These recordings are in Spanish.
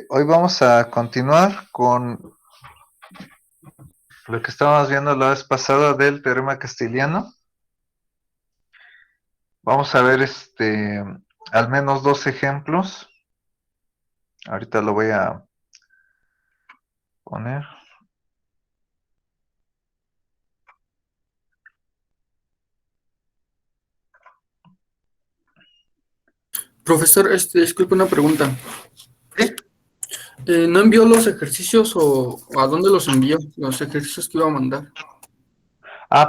Hoy vamos a continuar con lo que estábamos viendo la vez pasada del teorema castiliano. Vamos a ver al menos dos ejemplos. Ahorita lo voy a poner. Profesor, disculpe una pregunta. Sí. ¿No envió los ejercicios o a dónde los envió? Los ejercicios que iba a mandar.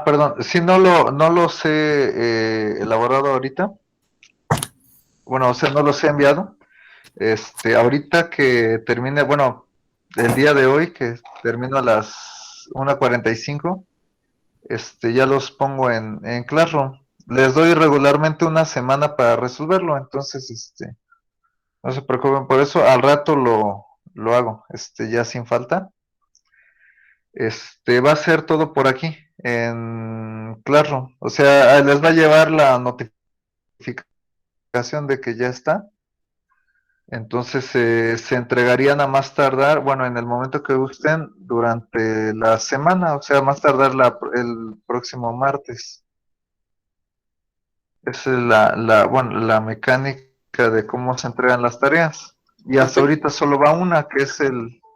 Perdón. Sí, no los he elaborado ahorita. Bueno, o sea, no los he enviado. Ahorita que termine, bueno, el día de hoy, que termino a las 1:45, ya los pongo en Classroom. Les doy regularmente una semana para resolverlo, entonces, no se preocupen por eso, al rato lo hago, ya sin falta. Va a ser todo por aquí, en Classroom. O sea, les va a llevar la notificación de que ya está. Entonces, se entregarían a más tardar, bueno, en el momento que gusten, durante la semana, o sea, más tardar el próximo martes. Esa es bueno, la mecánica de cómo se entregan las tareas. Y Ok, hasta ahorita solo va una, que es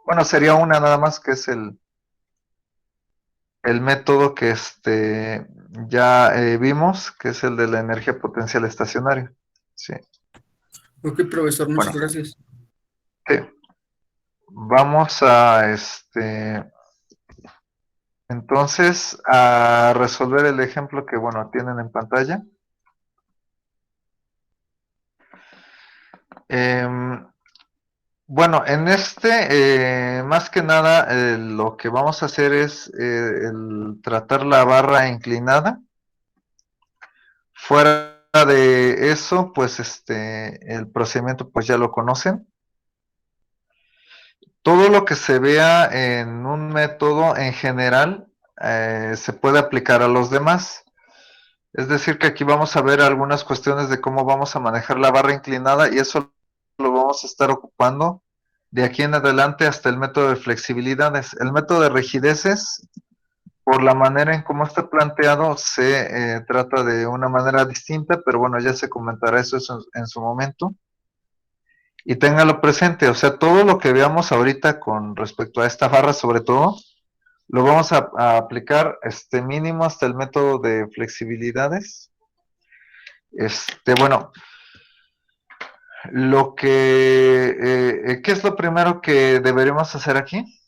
bueno, sería una nada más, que es el método que ya vimos, que es el de la energía potencial estacionaria. Sí. ok, profesor, muchas Bueno, gracias. sí. Vamos a entonces a resolver el ejemplo que, bueno, tienen en pantalla. Em, Bueno, más que nada, lo que vamos a hacer es el tratar la barra inclinada. Fuera de eso, pues el procedimiento pues ya lo conocen. Todo lo que se vea en un método en general se puede aplicar a los demás. Es decir, que aquí vamos a ver algunas cuestiones de cómo vamos a manejar la barra inclinada y eso lo vamos a estar ocupando de aquí en adelante hasta el método de flexibilidades. El método de rigideces, por la manera en cómo está planteado, se trata de una manera distinta, pero bueno, ya se comentará eso en su momento. Y téngalo presente, o sea, todo lo que veamos ahorita con respecto a esta barra, sobre todo, lo vamos a aplicar mínimo hasta el método de flexibilidades. Bueno, ¿qué es lo primero que deberíamos hacer aquí?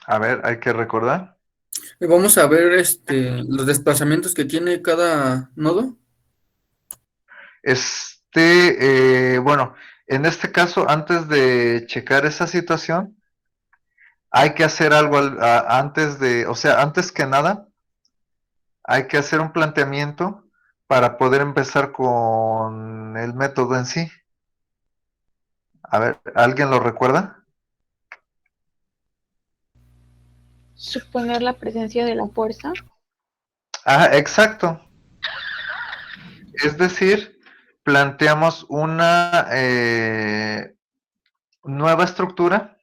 A ver, hay que recordar. Vamos a ver los desplazamientos que tiene cada nodo. Bueno, en este caso, antes de checar esa situación, hay que hacer algo o sea, antes que nada, hay que hacer un planteamiento para poder empezar con el método en sí. A ver, ¿alguien lo recuerda? Suponer la presencia de la fuerza. Exacto. Es decir, planteamos una nueva estructura,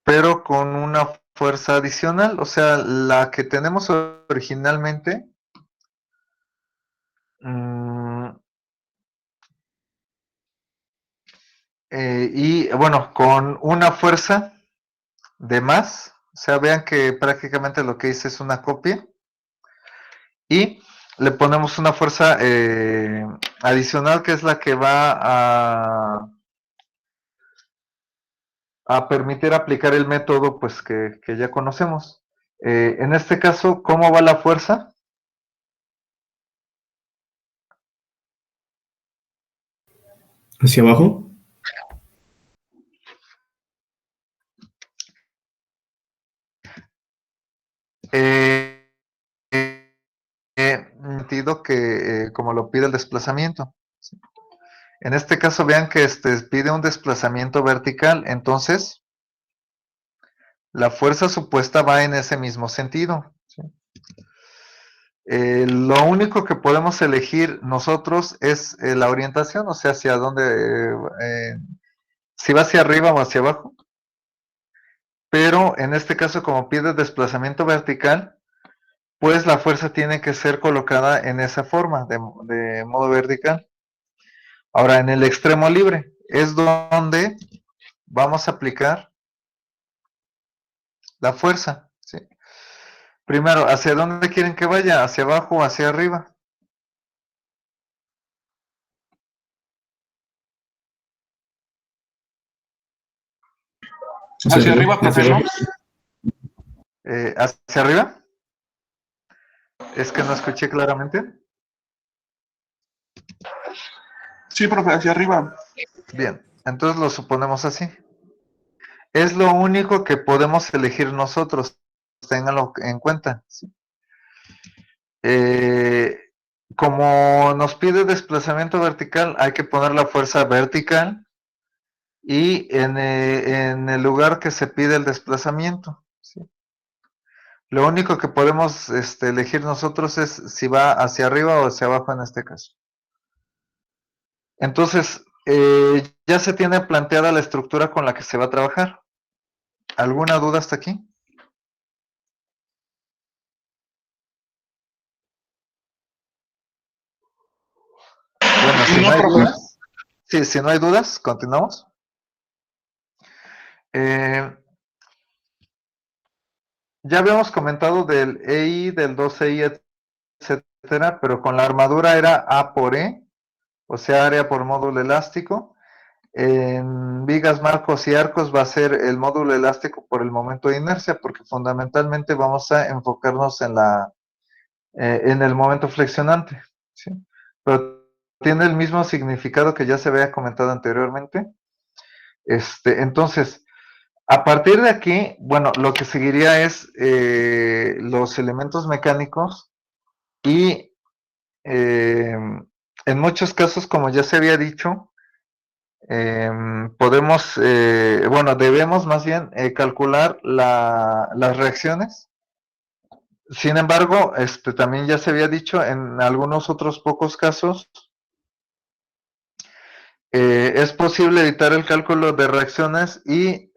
pero con una fuerza adicional, o sea, la que tenemos originalmente, mm, y bueno, con una fuerza de más, o sea, vean que prácticamente lo que hice es una copia, y le ponemos una fuerza adicional que es la que va a permitir aplicar el método pues que ya conocemos. En este caso, ¿cómo va la fuerza? ¿Hacia abajo? Eh, sentido que como lo pide el desplazamiento. En este caso vean que pide un desplazamiento vertical, entonces la fuerza supuesta va en ese mismo sentido. ¿Sí? Lo único que podemos elegir nosotros es la orientación, o sea, hacia dónde, si va hacia arriba o hacia abajo. Pero en este caso, como pide desplazamiento vertical, pues la fuerza tiene que ser colocada en esa forma, de modo vertical. Ahora, en el extremo libre es donde vamos a aplicar la fuerza. ¿Sí? Primero, ¿hacia dónde quieren que vaya? ¿Hacia abajo o hacia arriba? Hacia arriba, profesor. ¿Hacia arriba? Es que no escuché claramente. Sí, profe, hacia arriba. Bien, entonces lo suponemos así. Es lo único que podemos elegir nosotros, ténganlo en cuenta. ¿Sí? Como nos pide desplazamiento vertical, hay que poner la fuerza vertical y en el lugar que se pide el desplazamiento. ¿Sí? Lo único que podemos elegir nosotros es si va hacia arriba o hacia abajo en este caso. Entonces, ya se tiene planteada la estructura con la que se va a trabajar. ¿Alguna duda hasta aquí? Bueno, si no hay dudas, sí, si no hay dudas, continuamos. Ya habíamos comentado del EI, del 2EI, etcétera, pero con la armadura era A por E, o sea, área por módulo elástico. En vigas, marcos y arcos va a ser el módulo elástico por el momento de inercia, porque fundamentalmente vamos a enfocarnos en el momento flexionante. ¿Sí? Pero tiene el mismo significado que ya se había comentado anteriormente. Entonces, a partir de aquí, bueno, lo que seguiría es los elementos mecánicos y en muchos casos, como ya se había dicho, podemos, bueno, debemos más bien calcular las reacciones. Sin embargo, también ya se había dicho en algunos otros pocos casos, es posible evitar el cálculo de reacciones y,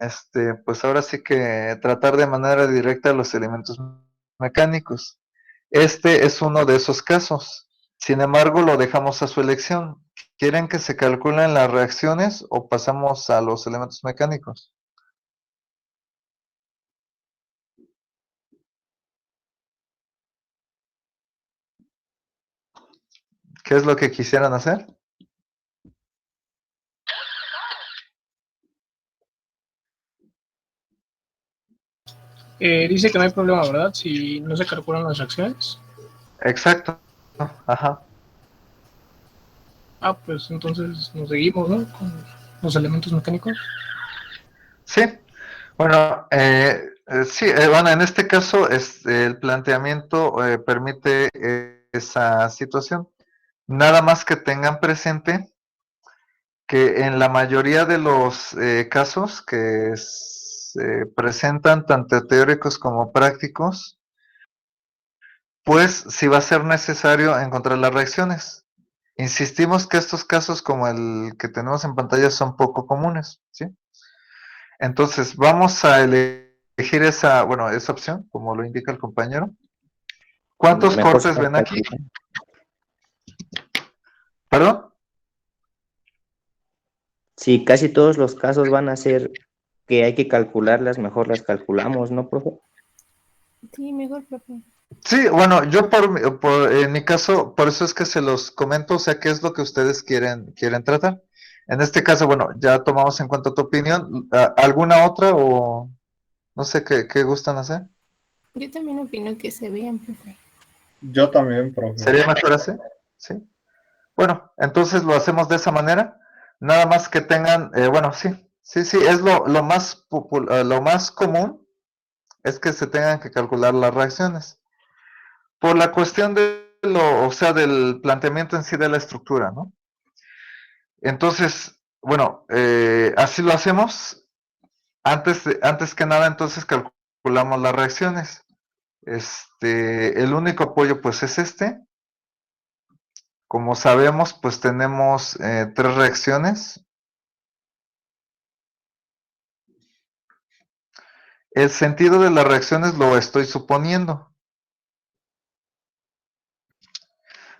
pues ahora sí que tratar de manera directa los elementos mecánicos. Este es uno de esos casos. Sin embargo, lo dejamos a su elección. ¿Quieren que se calculen las reacciones o pasamos a los elementos mecánicos? ¿Qué es lo que quisieran hacer? Dice que no hay problema, ¿verdad? Si no se calculan las reacciones. Exacto. Ajá. Ah, pues entonces nos seguimos, ¿no? Con los elementos mecánicos. Sí. Bueno, sí, bueno, en este caso el planteamiento permite esa situación. Nada más que tengan presente que en la mayoría de los casos que se presentan, tanto teóricos como prácticos, pues sí va a ser necesario encontrar las reacciones. Insistimos que estos casos como el que tenemos en pantalla son poco comunes, ¿sí? Entonces vamos a elegir esa, bueno, esa opción, como lo indica el compañero. ¿Cuántos Mejor cortes ven aquí? ¿Perdón? Sí, casi todos los casos van a ser que hay que calcularlas, mejor las calculamos, ¿no, profe? Sí, mejor, profe. Sí, bueno, yo en mi caso, por eso es que se los comento, o sea, qué es lo que ustedes quieren tratar. En este caso, bueno, ya tomamos en cuenta tu opinión. ¿Alguna otra o no sé qué gustan hacer? Yo también opino que se vean, profe. Yo también, profe. ¿Sería mejor así? Sí. Bueno, entonces lo hacemos de esa manera. Nada más que tengan, bueno, sí, es lo más lo más común es que se tengan que calcular las reacciones. Por la cuestión de o sea, del planteamiento en sí de la estructura, ¿no? Entonces, bueno, así lo hacemos. Antes que nada, entonces calculamos las reacciones. El único apoyo pues es este. Como sabemos, pues tenemos 3 reacciones. El sentido de las reacciones lo estoy suponiendo.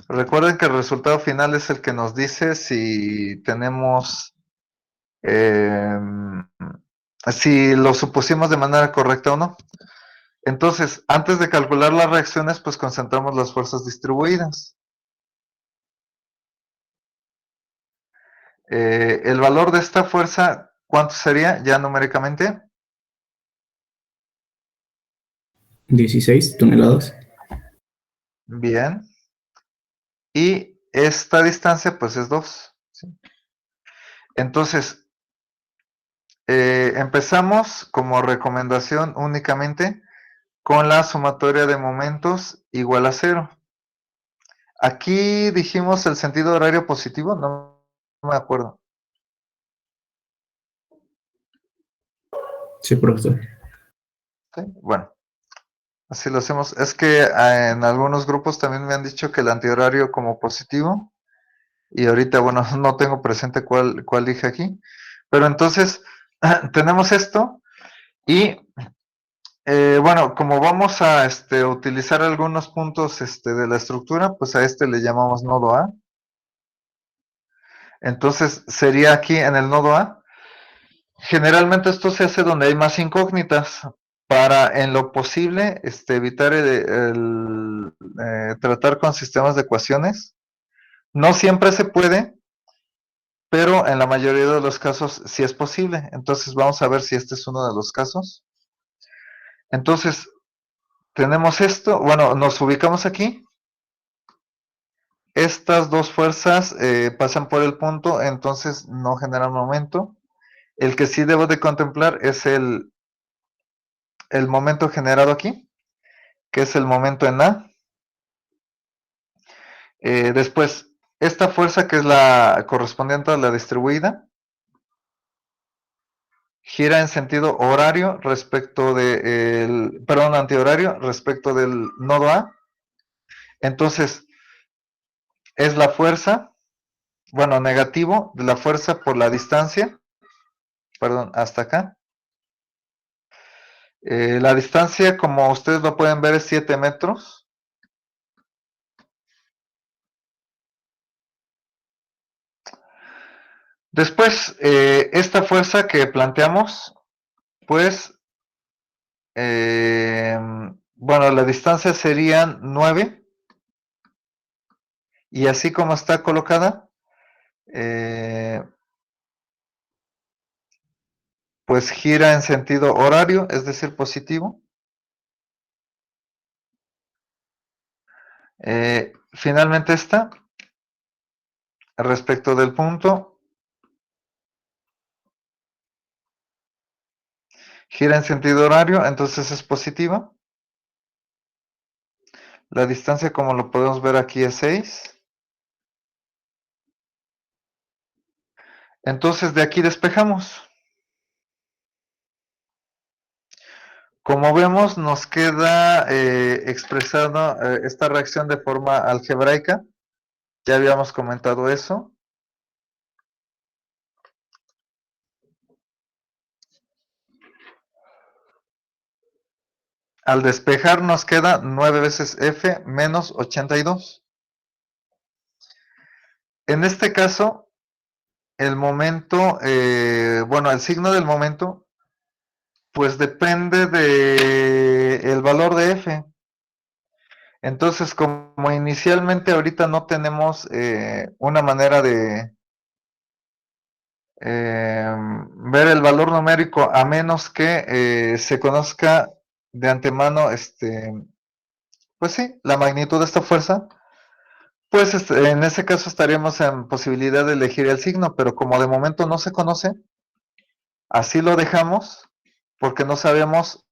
Recuerden que el resultado final es el que nos dice si tenemos, si lo supusimos de manera correcta o no. Entonces, antes de calcular las reacciones, pues concentramos las fuerzas distribuidas. El valor de esta fuerza, ¿cuánto sería ya numéricamente? 16 toneladas. Bien. Y esta distancia, pues es 2. ¿Sí? Entonces, empezamos como recomendación únicamente con la sumatoria de momentos igual a 0. Aquí dijimos el sentido horario positivo, no me acuerdo. Sí, profesor. ¿Sí? Bueno, así lo hacemos. Es que en algunos grupos también me han dicho que el antihorario como positivo. Y ahorita, bueno, no tengo presente cuál dije aquí. Pero entonces, tenemos esto. Y bueno, como vamos a utilizar algunos puntos de la estructura, pues a este le llamamos nodo A. Entonces, sería aquí en el nodo A. Generalmente esto se hace donde hay más incógnitas para, en lo posible, evitar tratar con sistemas de ecuaciones. No siempre se puede, pero en la mayoría de los casos sí es posible. Entonces vamos a ver si este es uno de los casos. Entonces, tenemos esto, bueno, nos ubicamos aquí. Estas dos fuerzas pasan por el punto, entonces no generan momento. El que sí debo de contemplar es el momento generado aquí, que es el momento en A. Después, esta fuerza que es la correspondiente a la distribuida, gira en sentido horario respecto del, perdón, antihorario respecto del nodo A. Entonces, es la fuerza, bueno, negativo de la fuerza por la distancia, perdón, hasta acá. La distancia, como ustedes lo pueden ver, es 7 metros. Después, esta fuerza que planteamos, pues, bueno, la distancia serían 9. Y así como está colocada, pues gira en sentido horario, es decir, positivo. Finalmente esta, respecto del punto, gira en sentido horario, entonces es positiva. La distancia, como lo podemos ver aquí, es 6. Entonces de aquí despejamos. Como vemos, nos queda expresada esta reacción de forma algebraica. Ya habíamos comentado eso. Al despejar nos queda 9 veces F menos 82. En este caso, el momento, bueno, el signo del momento, pues depende de el valor de F. Entonces, como inicialmente ahorita no tenemos una manera de ver el valor numérico, a menos que se conozca de antemano, pues sí, la magnitud de esta fuerza, pues en ese caso estaríamos en posibilidad de elegir el signo, pero como de momento no se conoce, así lo dejamos, porque no sabemos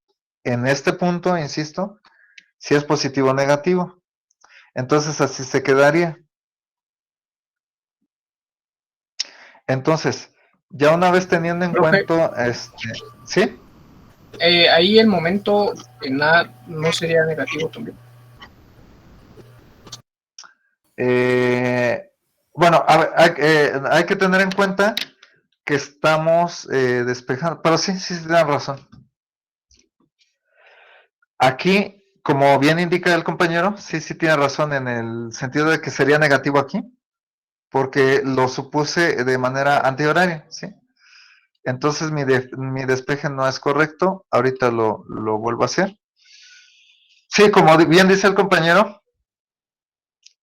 en este punto, insisto, si es positivo o negativo. Entonces así se quedaría. Entonces, ya una vez teniendo en Profe. cuenta, ¿sí? Ahí el momento en A no sería negativo también. Bueno, a ver, hay que tener en cuenta que estamos despejando, pero sí, sí, tienen razón. Aquí, como bien indica el compañero, sí, sí tiene razón en el sentido de que sería negativo aquí, porque lo supuse de manera antihoraria, ¿sí? Entonces mi despeje no es correcto, ahorita lo vuelvo a hacer. Sí, como bien dice el compañero,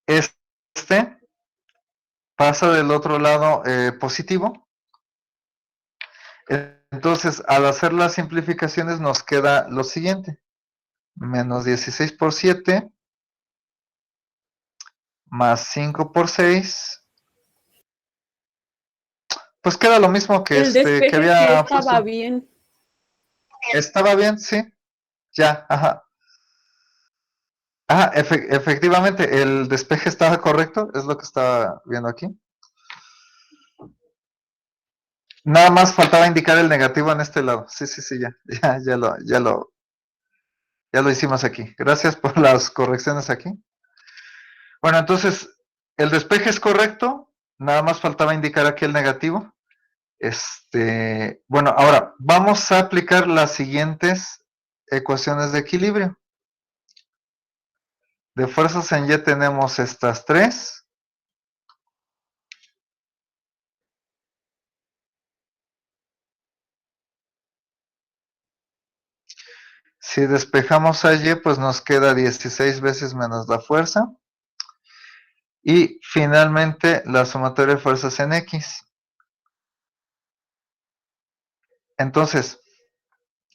este pasa del otro lado positivo. Entonces, al hacer las simplificaciones nos queda lo siguiente. Menos 16 por 7, más 5 por 6. Pues queda lo mismo que El despeje que sí había estaba puesto. bien. Estaba bien, sí. Ya, ajá. Ah, efectivamente, el despeje estaba correcto, es lo que estaba viendo aquí. Nada más faltaba indicar el negativo en este lado. Sí, sí, sí, ya lo hicimos aquí. Gracias por las correcciones aquí. Bueno, entonces, el despeje es correcto, nada más faltaba indicar aquí el negativo. Bueno, ahora vamos a aplicar las siguientes ecuaciones de equilibrio. De fuerzas en Y tenemos estas tres. Si despejamos a Y, pues nos queda 16 veces menos la fuerza. Y finalmente la sumatoria de fuerzas en X. Entonces,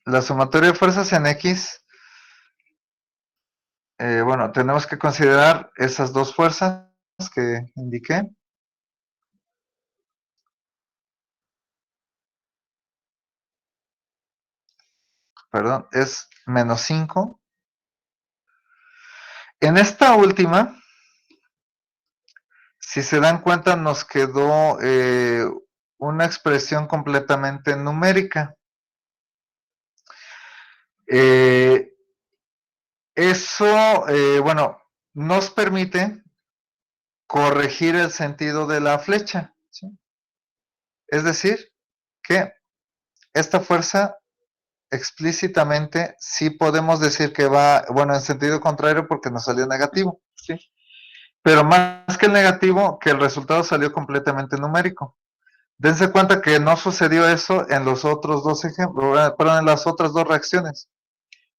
la sumatoria de fuerzas en X, bueno, tenemos que considerar esas dos fuerzas que indiqué. Perdón, es menos 5. En esta última, si se dan cuenta, nos quedó una expresión completamente numérica. Eso, bueno, nos permite corregir el sentido de la flecha, ¿sí? Es decir, que esta fuerza explícitamente sí podemos decir que va, bueno, en sentido contrario porque nos salió negativo, ¿sí? Pero más que el negativo, que el resultado salió completamente numérico. Dense cuenta que no sucedió eso en los otros dos ejemplos, perdón, en las otras dos reacciones.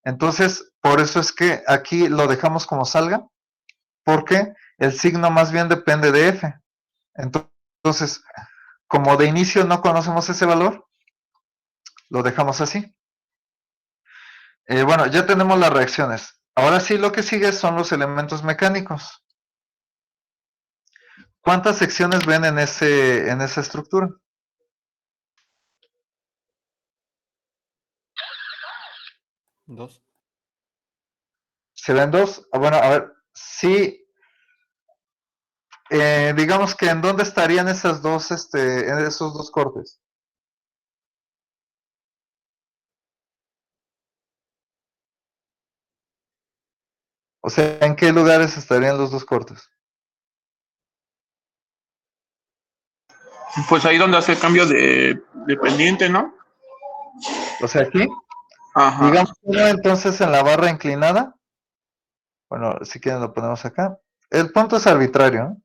Entonces, por eso es que aquí lo dejamos como salga, porque el signo más bien depende de F. Entonces, como de inicio no conocemos ese valor, lo dejamos así. Bueno, ya tenemos las reacciones. Ahora sí, lo que sigue son los elementos mecánicos. ¿Cuántas secciones ven en esa estructura? Dos. ¿Se ven dos? Bueno, a ver, sí. Digamos que en dónde estarían esas dos, en esos dos cortes. O sea, ¿en qué lugares estarían los dos cortes? Pues ahí donde hace el cambio de pendiente, ¿no? O sea, aquí. Ajá. Digamos uno entonces en la barra inclinada. Bueno, si quieren lo ponemos acá. El punto es arbitrario, ¿no?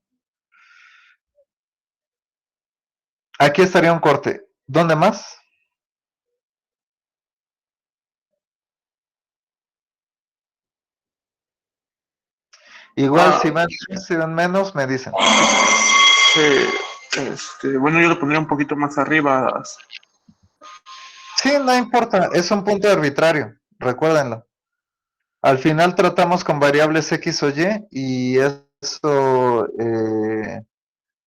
Aquí estaría un corte. ¿Dónde más? Igual si ven menos, me dicen. Bueno, yo lo pondría un poquito más arriba. Sí, no importa, es un punto arbitrario, recuérdenlo. Al final tratamos con variables X o Y eso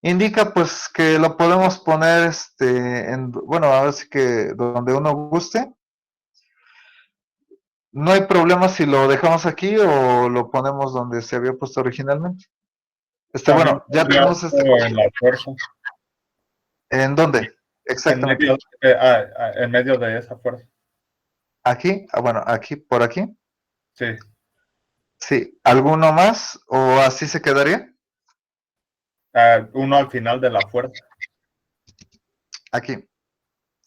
indica pues que lo podemos poner bueno, a ver si que donde uno guste. No No si lo dejamos aquí o lo ponemos donde se había puesto originalmente. Bueno, ya tenemos en la fuerza. ¿En dónde? En Exactamente. medio, en medio de esa fuerza. ¿Aquí? Bueno, aquí, por aquí. Sí. Sí. ¿Alguno más o así se quedaría? Uno al final de la fuerza. Aquí.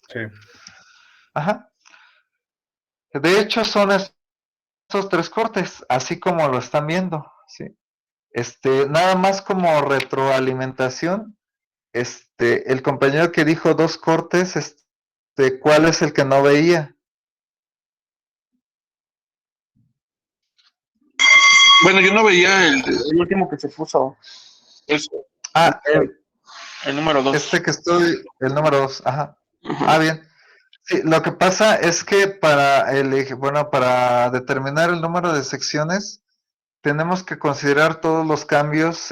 Sí. Ajá. De hecho, son estos tres cortes, así como lo están viendo, ¿sí? Nada más como retroalimentación, el compañero que dijo dos cortes, ¿cuál es el que no veía? Bueno, yo no veía el último que se puso. Es Ah, el número 2. el número 2, ajá. Ah, bien. Sí, lo que pasa es que para determinar el número de secciones, tenemos que considerar todos los cambios,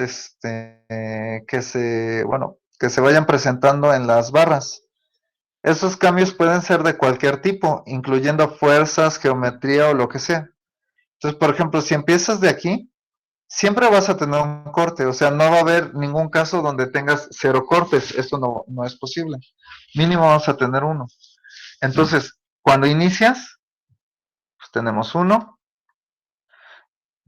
que se vayan presentando en las barras. Esos cambios pueden ser de cualquier tipo, incluyendo fuerzas, geometría o lo que sea. Entonces, por ejemplo, si empiezas de aquí, siempre vas a tener un corte, o sea, no va a haber ningún caso donde tengas 0 cortes, eso no es posible. Mínimo vamos a tener uno. Entonces, cuando inicias, pues tenemos uno.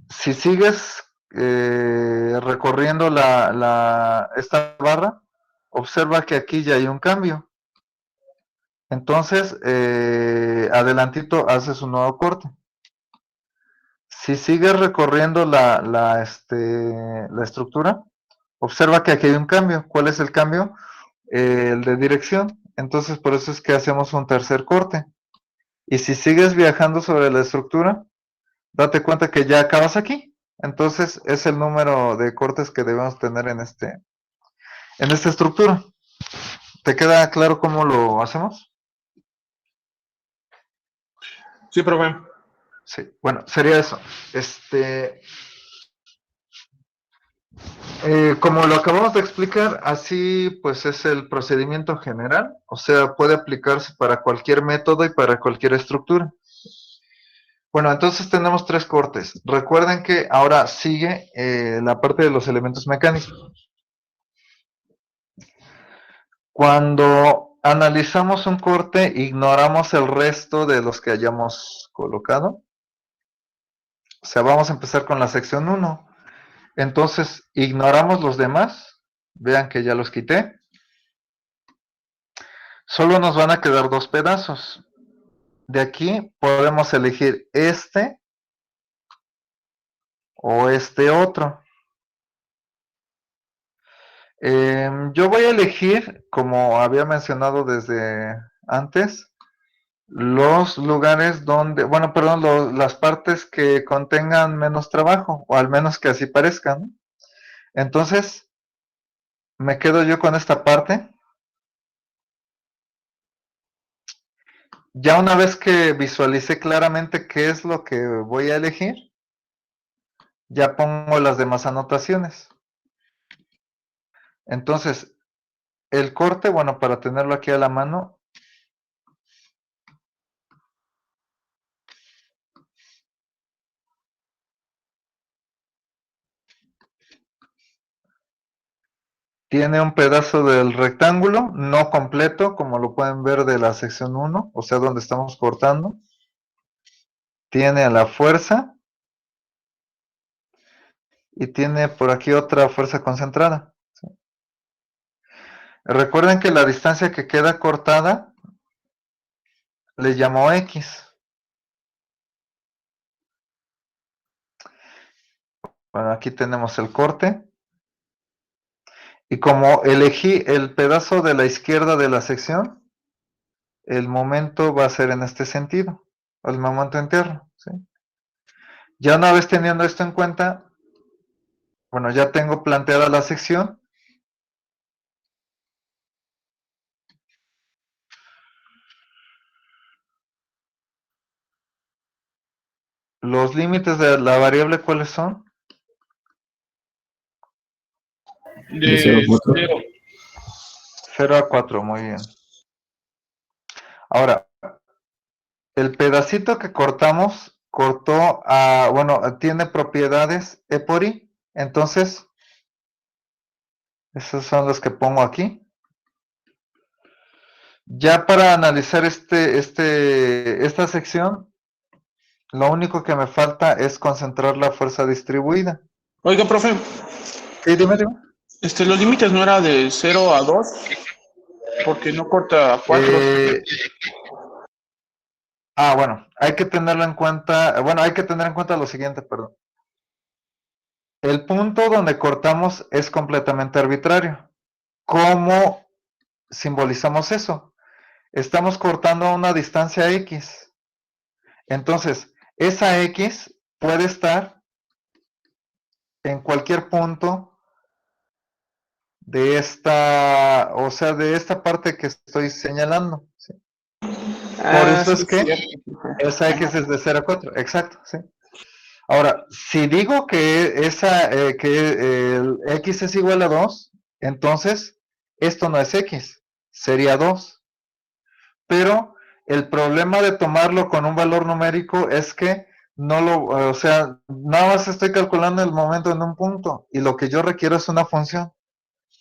Si sigues recorriendo esta barra, observa que aquí ya hay un cambio. Entonces, adelantito haces un nuevo corte. Si sigues recorriendo la estructura, observa que aquí hay un cambio. ¿Cuál es el cambio? El de dirección. Entonces, por eso es que hacemos un tercer corte. Y si sigues viajando sobre la estructura, date cuenta que ya acabas aquí. Entonces, es el número de cortes que debemos tener en esta estructura. ¿Te queda claro cómo lo hacemos? Sí, profe. Sí, bueno, sería eso. Como lo acabamos de explicar, así pues es el procedimiento general, o sea, puede aplicarse para cualquier método y para cualquier estructura. Bueno, entonces tenemos tres cortes. Recuerden que ahora sigue la parte de los elementos mecánicos. Cuando analizamos un corte, ignoramos el resto de los que hayamos colocado. O sea, vamos a empezar con la sección 1. Entonces, ignoramos los demás. Vean que ya los quité. Solo nos van a quedar dos pedazos. De aquí podemos elegir este o este otro. Yo voy a elegir, como había mencionado desde antes, los lugares donde, bueno, perdón, las partes que contengan menos trabajo, o al menos que así parezcan, ¿no? Entonces, me quedo yo con esta parte. Ya una vez que visualicé claramente qué es lo que voy a elegir, ya pongo las demás anotaciones. Entonces, el corte, bueno, para tenerlo aquí a la mano, tiene un pedazo del rectángulo, no completo, como lo pueden ver de la sección 1, o sea, donde estamos cortando. Tiene a la fuerza y tiene por aquí otra fuerza concentrada. ¿Sí? Recuerden que la distancia que queda cortada le llamo X. Bueno, aquí tenemos el corte. Y como elegí el pedazo de la izquierda de la sección, el momento va a ser en este sentido, el momento interno. ¿Sí? Ya una vez teniendo esto en cuenta, bueno, ya tengo planteada la sección. Los límites de la variable, ¿cuáles son? De 0 a 4. 0 a 4, muy bien. Ahora, el pedacito que cortamos, tiene propiedades E por I, entonces, esos son los que pongo aquí. Ya para analizar esta sección, lo único que me falta es concentrar la fuerza distribuida. Oiga, profe, Sí, dime. los límites no era de 0 a 2, porque no corta 4. Bueno, hay que tenerlo en cuenta, hay que tener en cuenta lo siguiente, perdón. El punto donde cortamos es completamente arbitrario. ¿Cómo simbolizamos eso? Estamos cortando a una distancia X. Entonces, esa X puede estar en cualquier punto de esta, o sea, de esta parte que estoy señalando. ¿Sí? Por eso es que esa X es de 0 a 4, exacto, sí. Ahora, si digo que el X es igual a 2, entonces esto no es X, sería 2. Pero el problema de tomarlo con un valor numérico es que o sea, nada más estoy calculando el momento en un punto y lo que yo requiero es una función.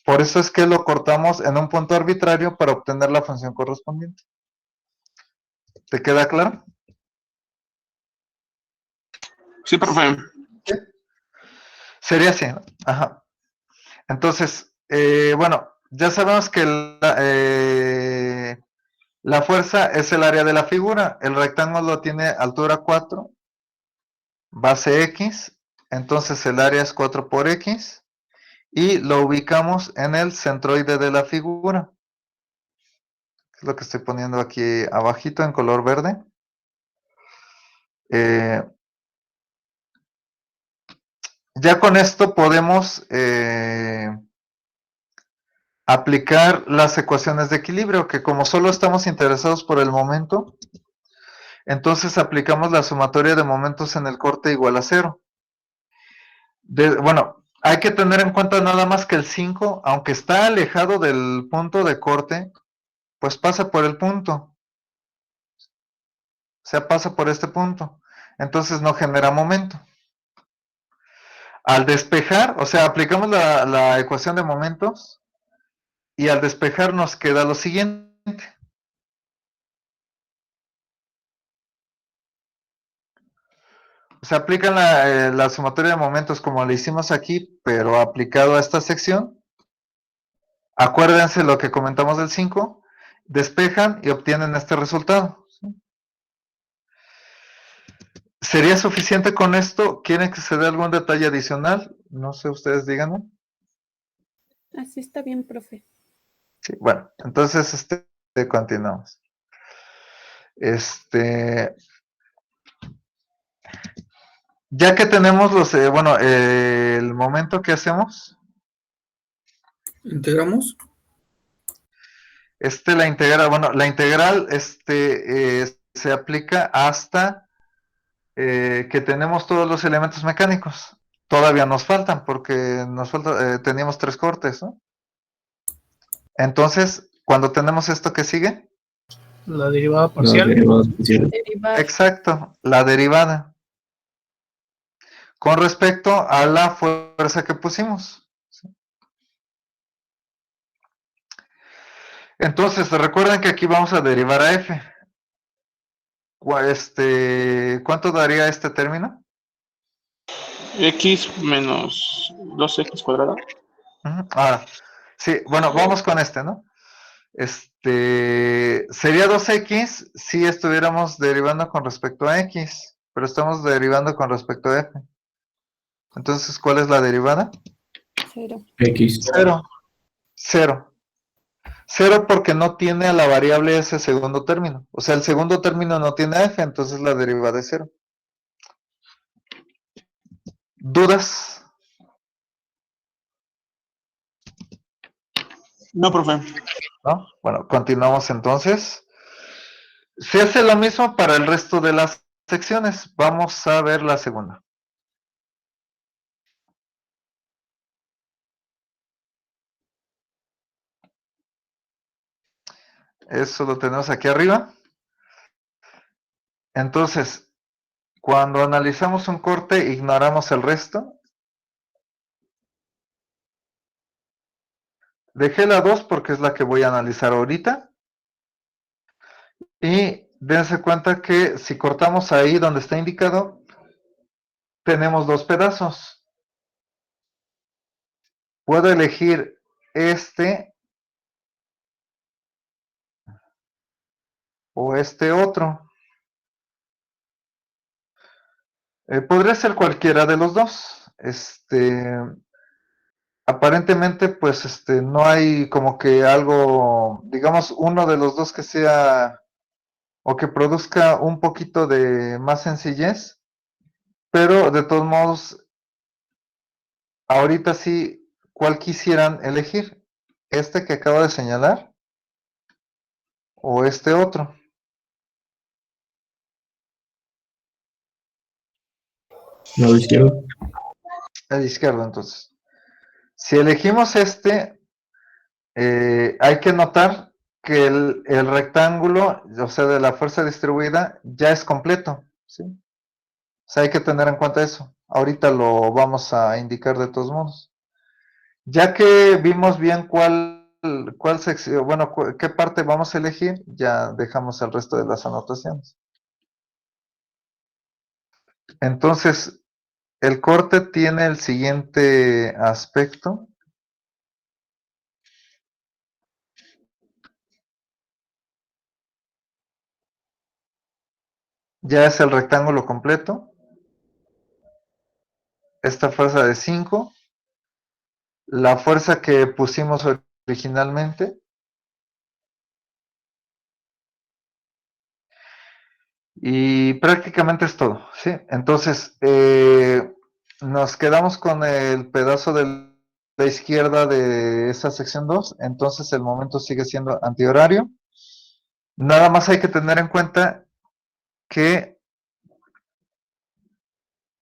Por eso es que lo cortamos en un punto arbitrario para obtener la función correspondiente. ¿Te queda claro? Sí, profe. ¿Sí? Sería así, ¿no? Ajá. Entonces, ya sabemos que la fuerza es el área de la figura. El rectángulo tiene altura 4, base X. Entonces el área es 4 por X. Y lo ubicamos en el centroide de la figura. Es lo que estoy poniendo aquí abajito en color verde. Ya con esto podemos aplicar las ecuaciones de equilibrio, que como solo estamos interesados por el momento, entonces aplicamos la sumatoria de momentos en el corte igual a 0. Hay que tener en cuenta nada más que el 5, aunque está alejado del punto de corte, pues pasa por el punto. O sea, pasa por este punto. Entonces no genera momento. Al despejar, o sea, aplicamos la ecuación de momentos y al despejar nos queda lo siguiente. Se aplica la sumatoria de momentos como lo hicimos aquí, pero aplicado a esta sección. Acuérdense lo que comentamos del 5, despejan y obtienen este resultado. ¿Sería suficiente con esto? ¿Quieren que se dé algún detalle adicional? No sé, ustedes díganme. Así está bien, profe. Sí, bueno, entonces continuamos. Ya que tenemos el momento que hacemos. ¿Integramos? La integral se aplica hasta que tenemos todos los elementos mecánicos. Todavía nos faltan porque teníamos 3 cortes, ¿no? Entonces, cuando tenemos esto que sigue. La derivada La parcial. derivada parcial. Derivar. Exacto, la derivada. Con respecto a la fuerza que pusimos. Entonces, recuerden que aquí vamos a derivar a F. ¿Cuánto daría este término? X menos 2x cuadrado. Sí, bueno, vamos con ¿no? Sería 2x si estuviéramos derivando con respecto a x, pero estamos derivando con respecto a f. Entonces, ¿cuál es la derivada? 0. X. 0. 0. 0 porque no tiene a la variable ese segundo término. O sea, el segundo término no tiene f, entonces la derivada es 0. ¿Dudas? No, profe. ¿No? Bueno, continuamos entonces. Se hace lo mismo para el resto de las secciones. Vamos a ver la segunda. Eso lo tenemos aquí arriba. Entonces, cuando analizamos un corte, ignoramos el resto. Dejé la 2 porque es la que voy a analizar ahorita. Y dense cuenta que si cortamos ahí donde está indicado, tenemos dos pedazos. Puedo elegir este o este otro. Podría ser cualquiera de los dos. Aparentemente, pues, no hay como que algo, digamos, uno de los dos que sea o que produzca un poquito de más sencillez, pero de todos modos, ahorita sí, ¿cuál quisieran elegir? ¿Este que acabo de señalar o este otro? Lado izquierdo. El izquierdo, entonces. Si elegimos este, hay que notar que el rectángulo, o sea, de la fuerza distribuida, ya es completo, ¿sí? O sea, hay que tener en cuenta eso. Ahorita lo vamos a indicar de todos modos. Ya que vimos bien cuál sección, bueno, qué parte vamos a elegir, ya dejamos el resto de las anotaciones. Entonces, el corte tiene el siguiente aspecto. Ya es el rectángulo completo. Esta fuerza de 5. La fuerza que pusimos originalmente. Y prácticamente es todo, ¿sí? Entonces, nos quedamos con el pedazo de la izquierda de esa sección 2, entonces el momento sigue siendo antihorario. Nada más hay que tener en cuenta que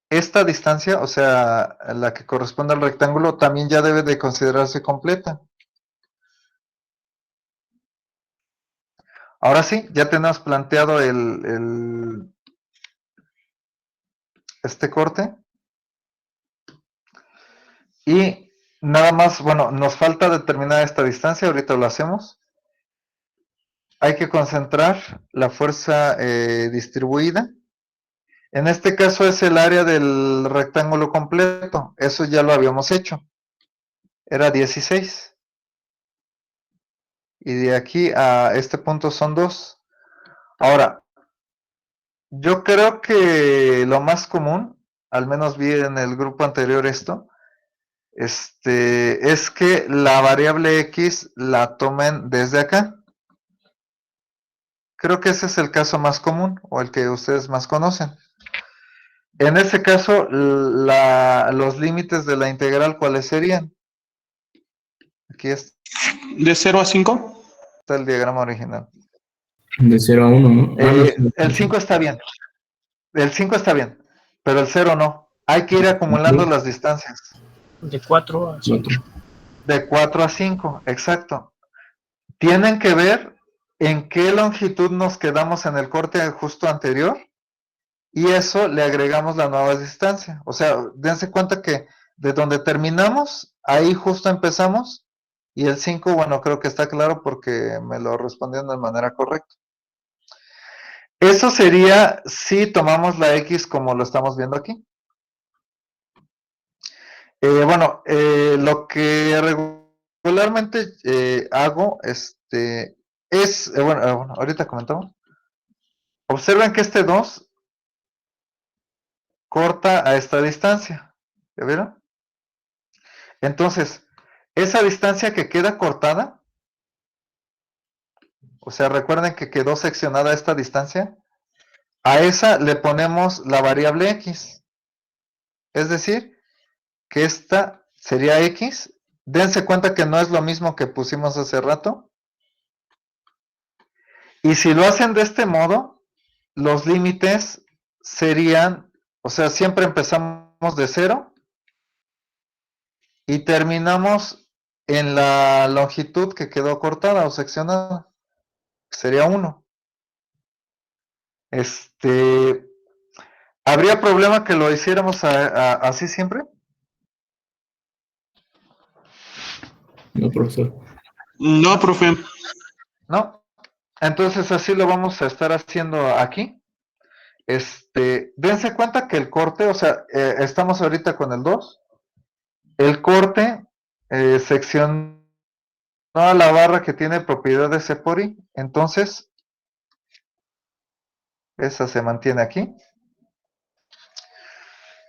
esta distancia, o sea, la que corresponde al rectángulo, también ya debe de considerarse completa. Ahora sí, ya tenemos planteado este corte. Y nada más, bueno, nos falta determinar esta distancia, ahorita lo hacemos. Hay que concentrar la fuerza distribuida. En este caso es el área del rectángulo completo. Eso ya lo habíamos hecho. Era 16. Y de aquí a este punto son 2. Ahora, yo creo que lo más común, al menos vi en el grupo anterior esto, es que la variable X la tomen desde acá. Creo que ese es el caso más común o el que ustedes más conocen. En ese caso, los límites de la integral, ¿cuáles serían? Aquí está ¿De 0 a 5? el diagrama original. De 0 a 1, ¿no? El 5 está bien. El 5 está bien, pero el 0 no. Hay que ir acumulando las distancias. De 4 a 5. De 4 a 5, exacto. Tienen que ver en qué longitud nos quedamos en el corte justo anterior y eso le agregamos la nueva distancia. O sea, dense cuenta que de donde terminamos, ahí justo empezamos y el 5, bueno, creo que está claro porque me lo respondieron de manera correcta. Eso sería si tomamos la X como lo estamos viendo aquí. Lo que regularmente hago bueno, ahorita comentamos. Observen que este 2 corta a esta distancia. ¿Ya vieron? Entonces, esa distancia que queda cortada, o sea, recuerden que quedó seccionada esta distancia, a esa le ponemos la variable X. Es decir, que esta sería X. Dense cuenta que no es lo mismo que pusimos hace rato. Y si lo hacen de este modo, los límites serían, o sea, siempre empezamos de 0 y terminamos en la longitud que quedó cortada o seccionada. Sería 1. ¿Habría problema que lo hiciéramos así siempre? No, profesor. No, profe. No. Entonces así lo vamos a estar haciendo aquí. Dense cuenta que el corte, o sea, estamos ahorita con el 2. El corte seccionó a la barra que tiene propiedades C por I. Entonces, esa se mantiene aquí.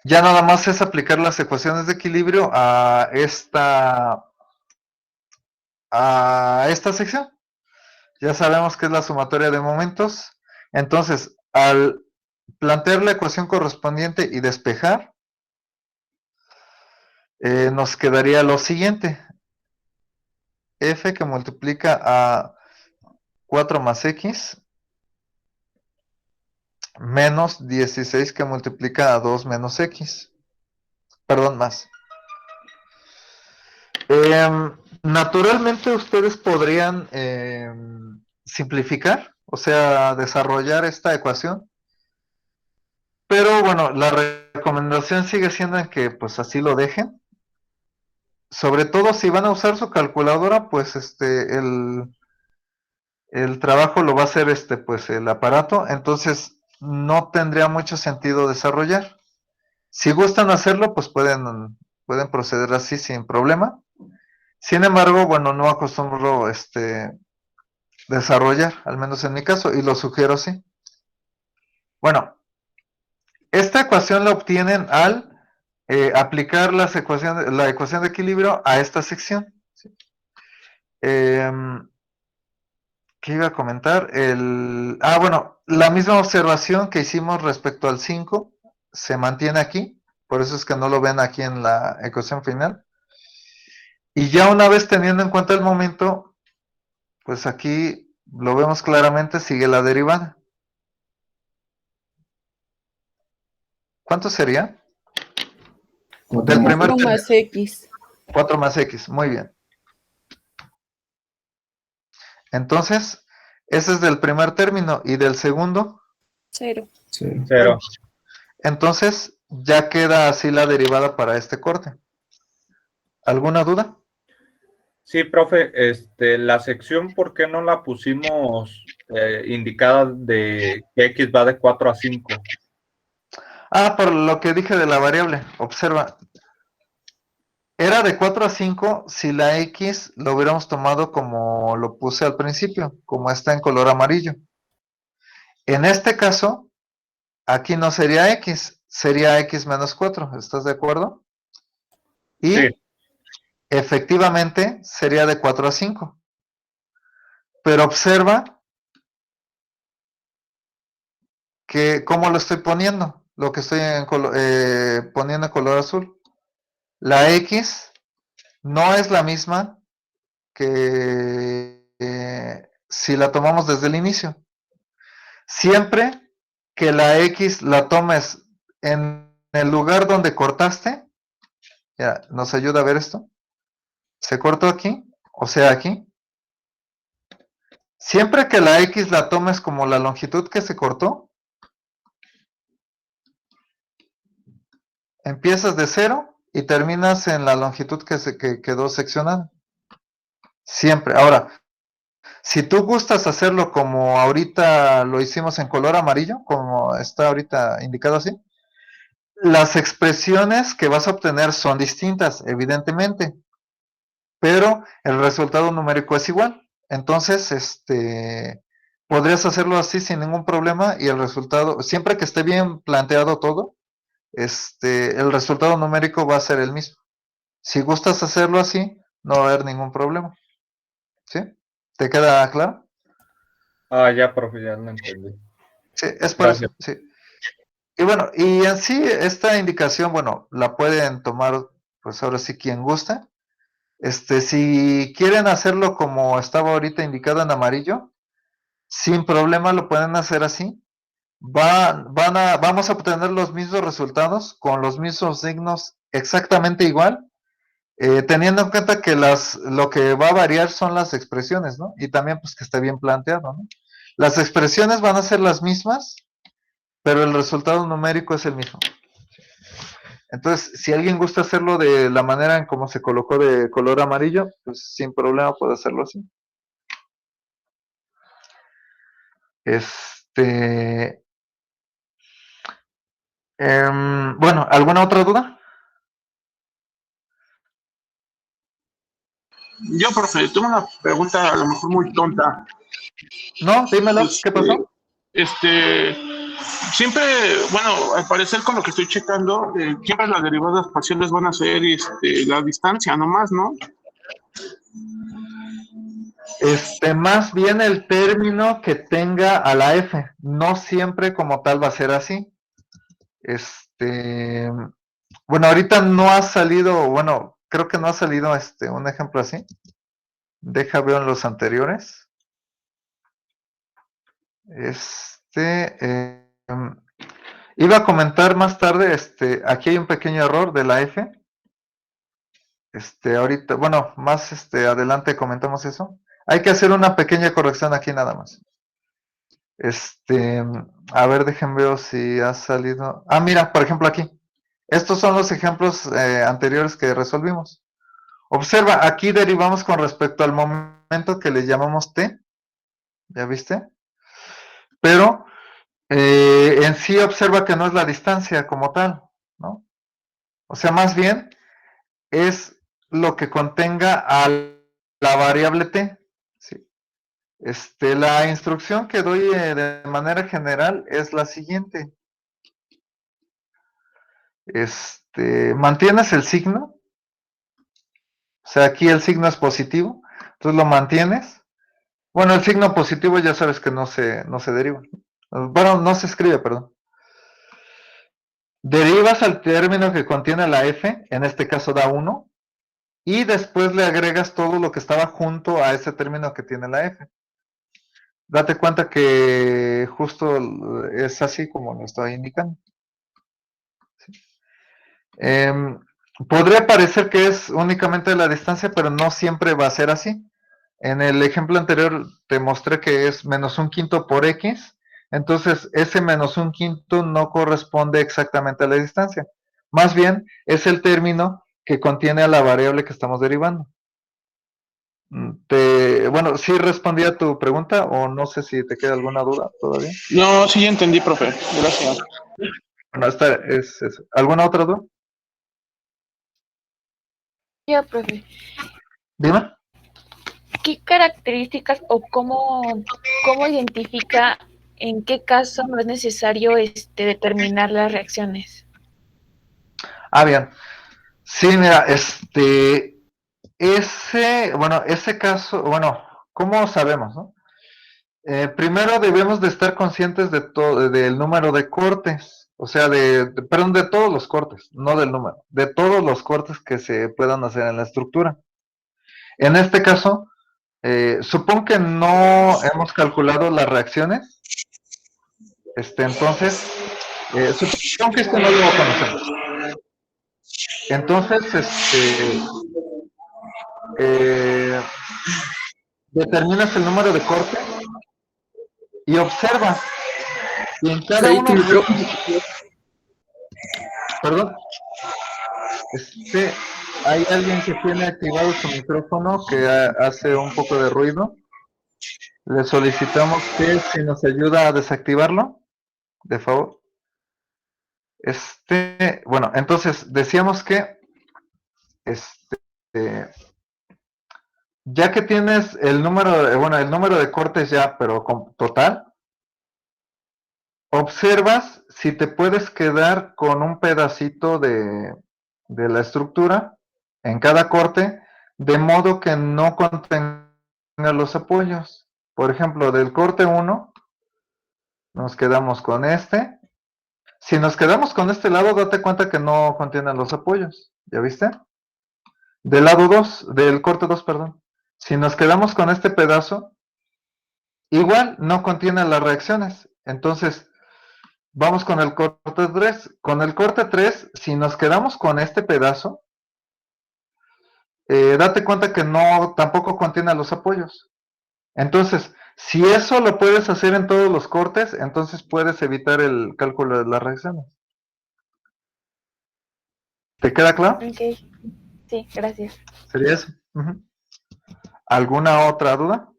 Ya nada más es aplicar las ecuaciones de equilibrio a esta sección. Ya sabemos que es la sumatoria de momentos. Entonces, al plantear la ecuación correspondiente y despejar, nos quedaría lo siguiente. F que multiplica a 4 más X menos 16 que multiplica a 2 menos X. Perdón, más. Naturalmente ustedes podrían simplificar, o sea, desarrollar esta ecuación. Pero bueno, la recomendación sigue siendo en que pues así lo dejen. Sobre todo si van a usar su calculadora, pues el trabajo lo va a hacer pues el aparato, entonces no tendría mucho sentido desarrollar. Si gustan hacerlo, pues pueden proceder así sin problema. Sin embargo, bueno, no acostumbro desarrollar, al menos en mi caso, y lo sugiero así. Bueno, esta ecuación la obtienen al aplicar la ecuación de equilibrio a esta sección. ¿Sí? ¿Qué iba a comentar? Bueno, la misma observación que hicimos respecto al 5 se mantiene aquí, por eso es que no lo ven aquí en la ecuación final. Y ya una vez teniendo en cuenta el momento, pues aquí lo vemos claramente, sigue la derivada. ¿Cuánto sería? Del primer 4 más X. 4 más X, muy bien. Entonces, ese es del primer término y del segundo. 0. Sí. 0. Entonces, ya queda así la derivada para este corte. ¿Alguna duda? Sí, profe, la sección, ¿por qué no la pusimos indicada de que X va de 4 a 5? Por lo que dije de la variable. Observa. Era de 4 a 5 si la X lo hubiéramos tomado como lo puse al principio, como está en color amarillo. En este caso, aquí no sería X, sería X menos 4. ¿Estás de acuerdo? Y Sí. efectivamente sería de 4 a 5. Pero observa que cómo lo estoy poniendo, lo que estoy poniendo en color azul. La X no es la misma que si la tomamos desde el inicio. Siempre que la X la tomes en el lugar donde cortaste, ya, nos ayuda a ver esto. Se cortó aquí, o sea aquí. Siempre que la X la tomes como la longitud que se cortó, empiezas de 0 y terminas en la longitud que quedó seccionada. Siempre. Ahora, si tú gustas hacerlo como ahorita lo hicimos en color amarillo, como está ahorita indicado así, las expresiones que vas a obtener son distintas, evidentemente, pero el resultado numérico es igual. Entonces, podrías hacerlo así sin ningún problema y el resultado, siempre que esté bien planteado todo, el resultado numérico va a ser el mismo. Si gustas hacerlo así, no va a haber ningún problema. ¿Sí? ¿Te queda claro? Ya, profe, ya lo entendí. Sí, es por Gracias. eso, sí. Y bueno, y en sí esta indicación, bueno, la pueden tomar, pues ahora sí quien gusta. Si quieren hacerlo como estaba ahorita indicado en amarillo, sin problema lo pueden hacer así. Vamos a obtener los mismos resultados con los mismos signos exactamente igual, teniendo en cuenta que lo que va a variar son las expresiones, ¿no? Y también pues que esté bien planteado, ¿no? Las expresiones van a ser las mismas, pero el resultado numérico es el mismo. Entonces, si alguien gusta hacerlo de la manera en como se colocó de color amarillo, pues sin problema puede hacerlo así. Bueno, ¿alguna otra duda? Yo, profe, tengo una pregunta a lo mejor muy tonta. No, dímelo, ¿qué pasó? Siempre, bueno, al parecer con lo que estoy checando, siempre las derivadas parciales van a ser la distancia nomás, ¿no? Más bien el término que tenga a la F, no siempre como tal va a ser así. Bueno, ahorita no ha salido, bueno, creo que no ha salido un ejemplo así. Deja ver en los anteriores. Iba a comentar más tarde, aquí hay un pequeño error de la F. Ahorita, bueno, más adelante comentamos eso. Hay que hacer una pequeña corrección aquí nada más. A ver, déjenme ver si ha salido. Ah, mira, por ejemplo aquí. Estos son los ejemplos anteriores que resolvimos. Observa, aquí derivamos con respecto al momento que le llamamos t. ¿Ya viste? Pero en sí observa que no es la distancia como tal, ¿no? O sea, más bien es lo que contenga a la variable t. ¿Sí? La instrucción que doy de manera general es la siguiente. Mantienes el signo. O sea, aquí el signo es positivo. Entonces lo mantienes. Bueno, el signo positivo ya sabes que no se deriva. Bueno, no se escribe, perdón. Derivas al término que contiene la f, en este caso da 1, y después le agregas todo lo que estaba junto a ese término que tiene la f. Date cuenta que justo es así como lo estoy indicando. ¿Sí? Podría parecer que es únicamente la distancia, pero no siempre va a ser así. En el ejemplo anterior te mostré que es menos un quinto por x, entonces ese menos un quinto no corresponde exactamente a la distancia. Más bien es el término que contiene a la variable que estamos derivando. Bueno, ¿sí respondí a tu pregunta o no sé si te queda alguna duda todavía? No, sí entendí, profe. Gracias. Bueno, esta es ¿alguna otra duda? Ya, profe. Dime. ¿Qué características o cómo identifica en qué caso no es necesario determinar las reacciones? Ah, bien. Sí, mira, ese caso, bueno, ¿cómo sabemos, no? Primero debemos de estar conscientes de del número de cortes, o sea, perdón, de todos los cortes, no del número, de todos los cortes que se puedan hacer en la estructura. En este caso, supongo que no hemos calculado las reacciones, entonces, supongo que esto no lo conocemos. Entonces, determinas el número de cortes y observa. Y en cada Ahí uno tu de micrófono. perdón, hay alguien que tiene activado su micrófono que hace un poco de ruido. Le solicitamos que si nos ayuda a desactivarlo, de favor. Bueno, entonces decíamos que ya que tienes el número de cortes ya, pero total, observas si te puedes quedar con un pedacito de la estructura en cada corte, de modo que no contenga los apoyos. Por ejemplo, del corte 1, nos quedamos con este. Si nos quedamos con este lado, date cuenta que no contiene los apoyos. ¿Ya viste? Del lado 2, del corte 2, perdón. Si nos quedamos con este pedazo, igual no contiene las reacciones. Entonces, vamos con el corte 3. Con el corte 3, si nos quedamos con este pedazo, date cuenta que no, tampoco contiene los apoyos. Entonces, si eso lo puedes hacer en todos los cortes, entonces puedes evitar el cálculo de las reacciones. ¿Te queda claro? Ok, sí, gracias. Sería eso. ¿Alguna otra duda?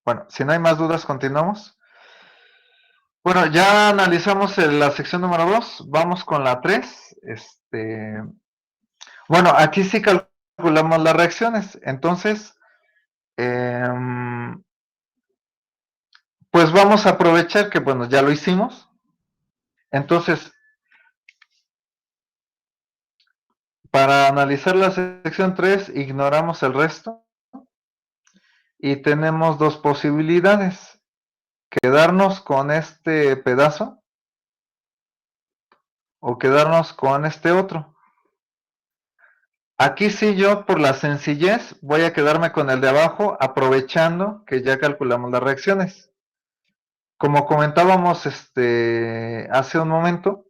Bueno, si no hay más dudas, continuamos. Bueno, ya analizamos la sección número 2, vamos con la 3. Bueno, aquí sí calculamos las reacciones, entonces, pues vamos a aprovechar que, bueno, ya lo hicimos. Entonces, para analizar la sección 3, ignoramos el resto y tenemos dos posibilidades. Quedarnos con este pedazo o quedarnos con este otro. Aquí sí yo, por la sencillez, voy a quedarme con el de abajo, aprovechando que ya calculamos las reacciones. Como comentábamos hace un momento,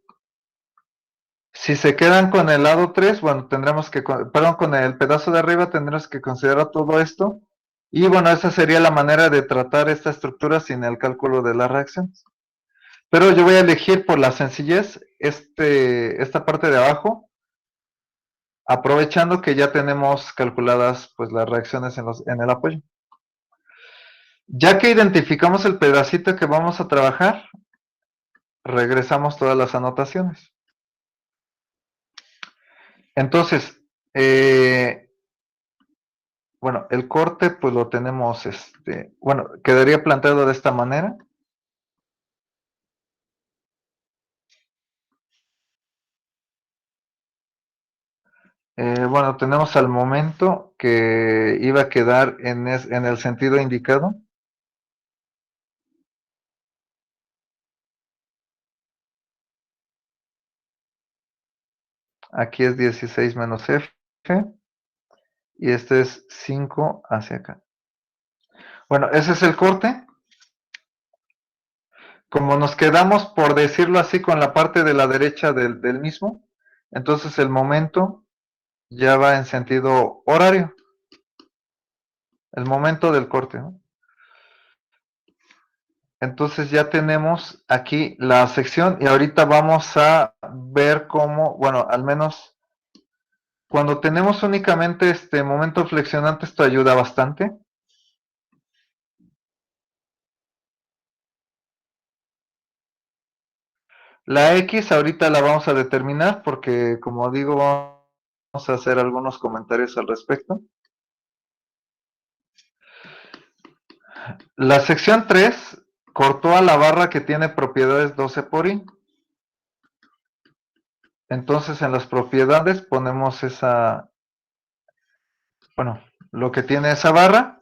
si se quedan con el lado 3, bueno, tendremos que, perdón, con el pedazo de arriba tendremos que considerar todo esto. Y bueno, esa sería la manera de tratar esta estructura sin el cálculo de las reacciones. Pero yo voy a elegir por la sencillez esta parte de abajo, aprovechando que ya tenemos calculadas pues las reacciones en el apoyo. Ya que identificamos el pedacito que vamos a trabajar, regresamos todas las anotaciones. Entonces, bueno, el corte pues lo tenemos, bueno, quedaría planteado de esta manera. Bueno, tenemos al momento que iba a quedar en el sentido indicado. Aquí es 16 menos F. Y este es 5 hacia acá. Bueno, ese es el corte. Como nos quedamos, por decirlo así, con la parte de la derecha del mismo, entonces el momento ya va en sentido horario. El momento del corte, ¿no? Entonces ya tenemos aquí la sección y ahorita vamos a ver cómo, bueno, al menos cuando tenemos únicamente este momento flexionante, esto ayuda bastante. La X ahorita la vamos a determinar porque, como digo, vamos a hacer algunos comentarios al respecto. La sección 3 cortó a la barra que tiene propiedades 12 por i. Entonces en las propiedades ponemos bueno, lo que tiene esa barra.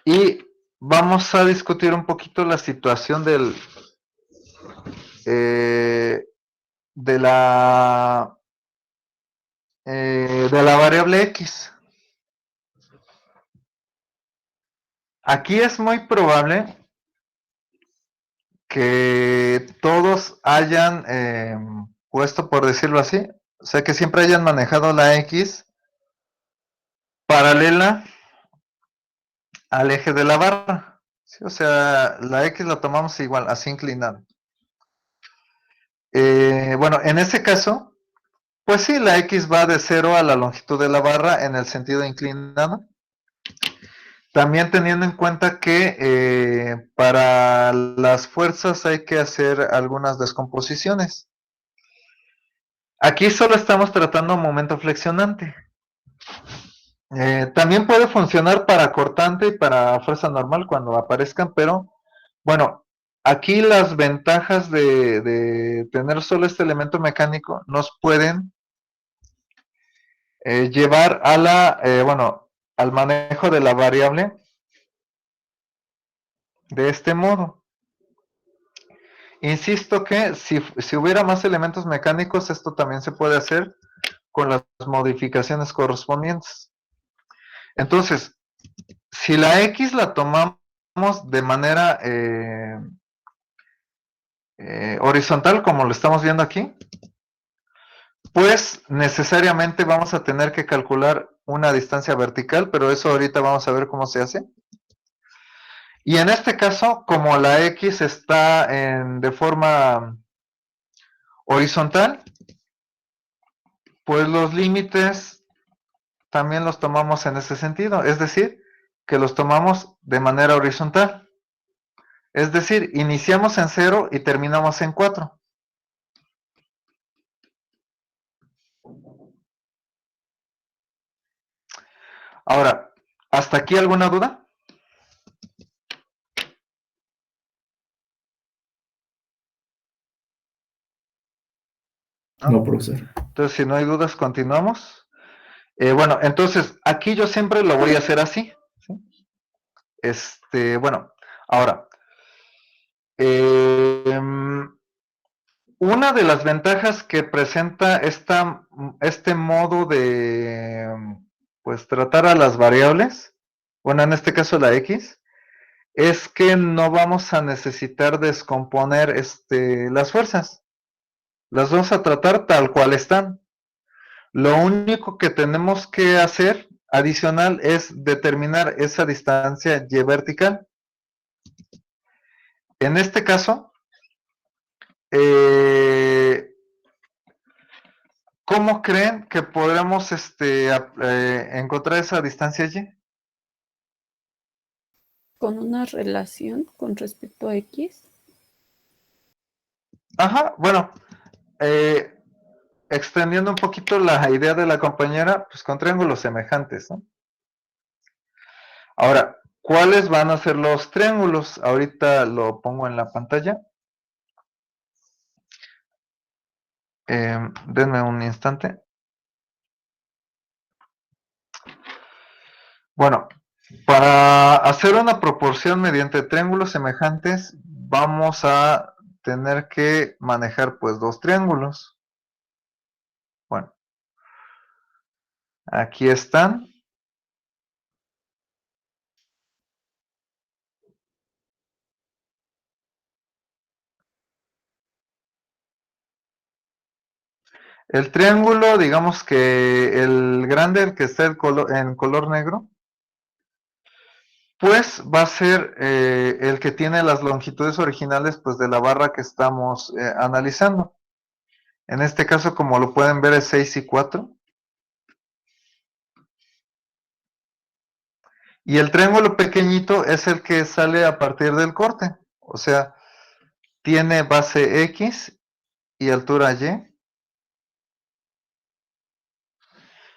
Y vamos a discutir un poquito la situación de la variable X. Aquí es muy probable que todos hayan puesto, por decirlo así, o sea, que siempre hayan manejado la X paralela al eje de la barra. ¿Sí? O sea, la X la tomamos igual, así inclinada. Bueno, en ese caso, pues sí, la X va de 0 a la longitud de la barra en el sentido inclinado. También teniendo en cuenta que para las fuerzas hay que hacer algunas descomposiciones. Aquí solo estamos tratando un momento flexionante. También puede funcionar para cortante y para fuerza normal cuando aparezcan, pero bueno, aquí las ventajas de tener solo este elemento mecánico nos pueden llevar a bueno, al manejo de la variable de este modo. Insisto que si hubiera más elementos mecánicos, esto también se puede hacer con las modificaciones correspondientes. Entonces, si la X la tomamos de manera horizontal, como lo estamos viendo aquí, pues necesariamente vamos a tener que calcular una distancia vertical, pero eso ahorita vamos a ver cómo se hace. Y en este caso, como la X está de forma horizontal, pues los límites también los tomamos en ese sentido. Es decir, que los tomamos de manera horizontal. Es decir, iniciamos en 0 y terminamos en 4. Ahora, ¿hasta aquí alguna duda? No, profesor. Entonces, si no hay dudas, continuamos. Bueno, entonces, aquí yo siempre lo voy a hacer así. ¿Sí? Bueno, ahora, una de las ventajas que presenta este modo de, pues, tratar a las variables, bueno, en este caso la x, es que no vamos a necesitar descomponer las fuerzas. Las vamos a tratar tal cual están. Lo único que tenemos que hacer adicional es determinar esa distancia y vertical. En este caso, ¿cómo creen que podremos encontrar esa distancia y? Con una relación con respecto a X. Ajá, bueno, extendiendo un poquito la idea de la compañera, pues con triángulos semejantes, ¿no? Ahora, ¿cuáles van a ser los triángulos? Ahorita lo pongo en la pantalla. Denme un instante. Bueno, para hacer una proporción mediante triángulos semejantes, vamos a tener que manejar pues dos triángulos. Bueno, aquí están. El triángulo, digamos que el grande, el que está en color negro, pues va a ser el que tiene las longitudes originales pues de la barra que estamos analizando. En este caso, como lo pueden ver, es 6 y 4. Y el triángulo pequeñito es el que sale a partir del corte. O sea, tiene base X y altura Y.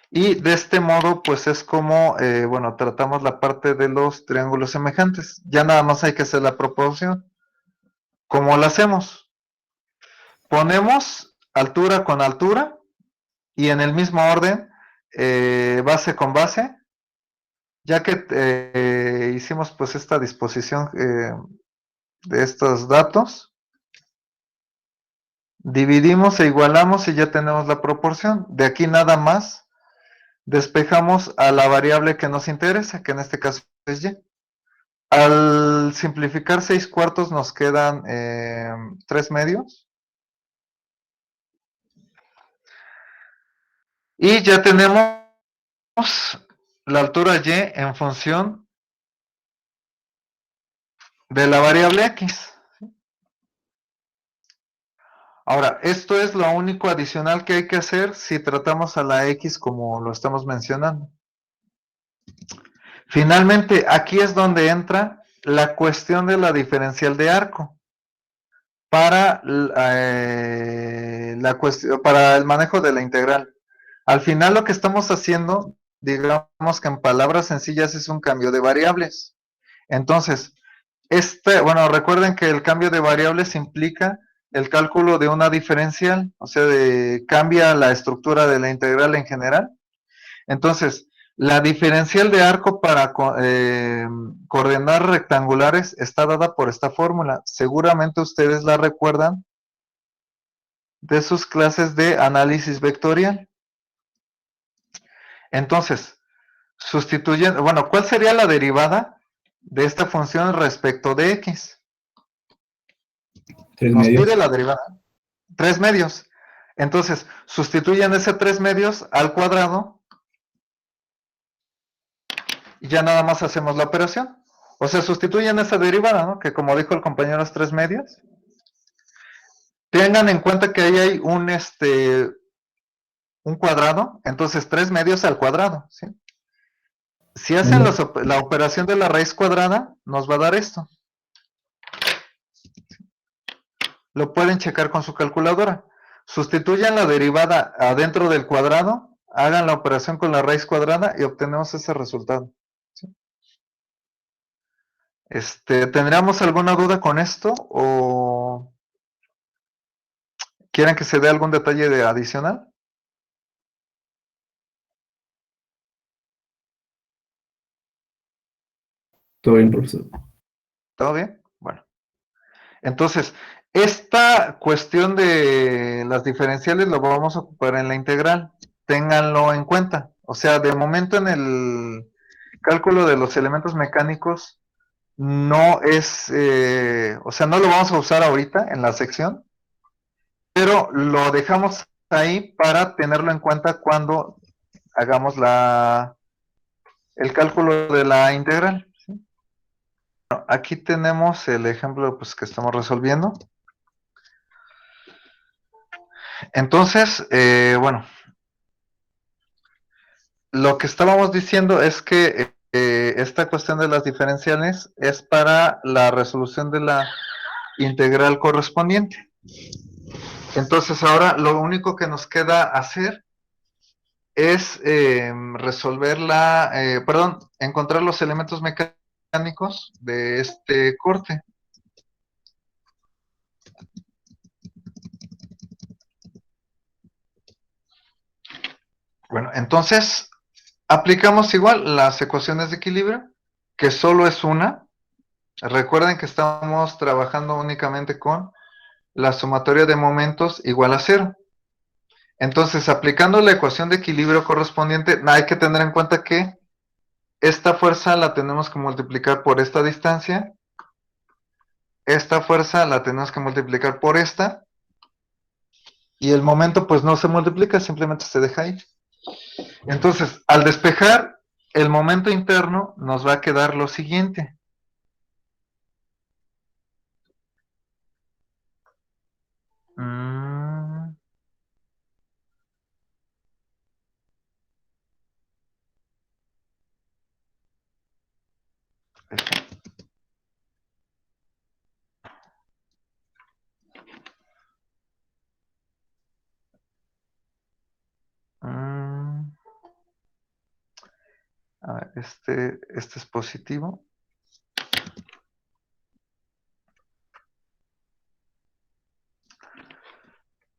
Y de este modo, pues es como, bueno, tratamos la parte de los triángulos semejantes. Ya nada más hay que hacer la proporción. ¿Cómo la hacemos? Ponemos altura con altura y en el mismo orden, base con base. Ya que hicimos pues esta disposición de estos datos, dividimos e igualamos y ya tenemos la proporción. De aquí nada más despejamos a la variable que nos interesa, que en este caso es y. Al simplificar 6 cuartos nos quedan 3 medios. Y ya tenemos la altura y en función de la variable x. Ahora, esto es lo único adicional que hay que hacer si tratamos a la x como lo estamos mencionando. Finalmente, aquí es donde entra la cuestión de la diferencial de arco para para el manejo de la integral. Al final lo que estamos haciendo, digamos que en palabras sencillas, es un cambio de variables. Entonces, bueno, recuerden que el cambio de variables implica el cálculo de una diferencial, o sea, cambia la estructura de la integral en general. Entonces, la diferencial de arco para coordenar rectangulares está dada por esta fórmula. Seguramente ustedes la recuerdan de sus clases de análisis vectorial. Entonces, sustituyendo, bueno, ¿cuál sería la derivada de esta función respecto de x? 3 Nos medios. pide la derivada. 3 medios. Entonces, sustituyen ese 3 medios al cuadrado y ya nada más hacemos la operación. O sea, sustituyen esa derivada, ¿no? Que como dijo el compañero es 3 medios. Tengan en cuenta que ahí hay un cuadrado, entonces 3 medios al cuadrado, ¿sí? Si hacen la operación de la raíz cuadrada, nos va a dar esto. Lo pueden checar con su calculadora. Sustituyan la derivada adentro del cuadrado, hagan la operación con la raíz cuadrada y obtenemos ese resultado. ¿Sí? ¿Tendríamos alguna duda con esto o quieren que se dé algún detalle adicional? Todo bien, profesor. ¿Todo bien? Bueno. Entonces, esta cuestión de las diferenciales lo vamos a ocupar en la integral. Ténganlo en cuenta. O sea, de momento en el cálculo de los elementos mecánicos no es, o sea, no lo vamos a usar ahorita en la sección, pero lo dejamos ahí para tenerlo en cuenta cuando hagamos el cálculo de la integral. ¿Sí? Bueno, aquí tenemos el ejemplo pues, que estamos resolviendo. Entonces, bueno, lo que estábamos diciendo es que esta cuestión de las diferenciales es para la resolución de la integral correspondiente. Entonces, ahora lo único que nos queda hacer es encontrar los elementos mecánicos de este corte. Bueno, entonces aplicamos igual las ecuaciones de equilibrio, que solo es una. Recuerden que estamos trabajando únicamente con la sumatoria de momentos igual a 0. Entonces, aplicando la ecuación de equilibrio correspondiente, hay que tener en cuenta que esta fuerza la tenemos que multiplicar por esta distancia. Esta fuerza la tenemos que multiplicar por esta. Y el momento pues no se multiplica, simplemente se deja ahí. Entonces, al despejar el momento interno, nos va a quedar lo siguiente. A ver, este es positivo.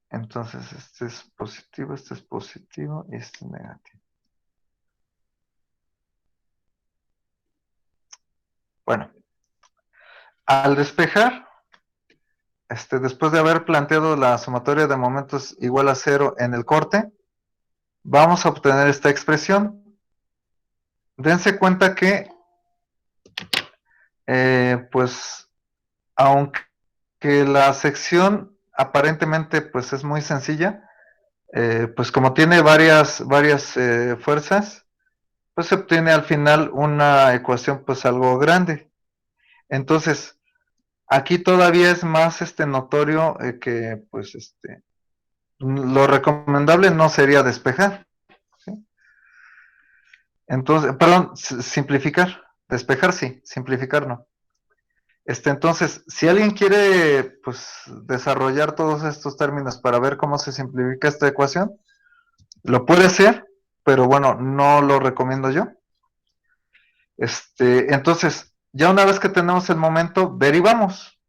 Entonces, este es positivo y este es negativo. Bueno, al despejar, después de haber planteado la sumatoria de momentos igual a 0 en el corte, vamos a obtener esta expresión. Dense cuenta que, pues, aunque la sección aparentemente pues es muy sencilla, pues como tiene varias fuerzas, pues se obtiene al final una ecuación pues algo grande. Entonces, aquí todavía es más notorio que pues lo recomendable no sería despejar. ¿Sí? Entonces, perdón, simplificar. Despejar sí, simplificar no. Entonces, si alguien quiere pues desarrollar todos estos términos para ver cómo se simplifica esta ecuación, lo puede hacer, pero bueno, no lo recomiendo yo. Entonces, ya una vez que tenemos el momento, derivamos.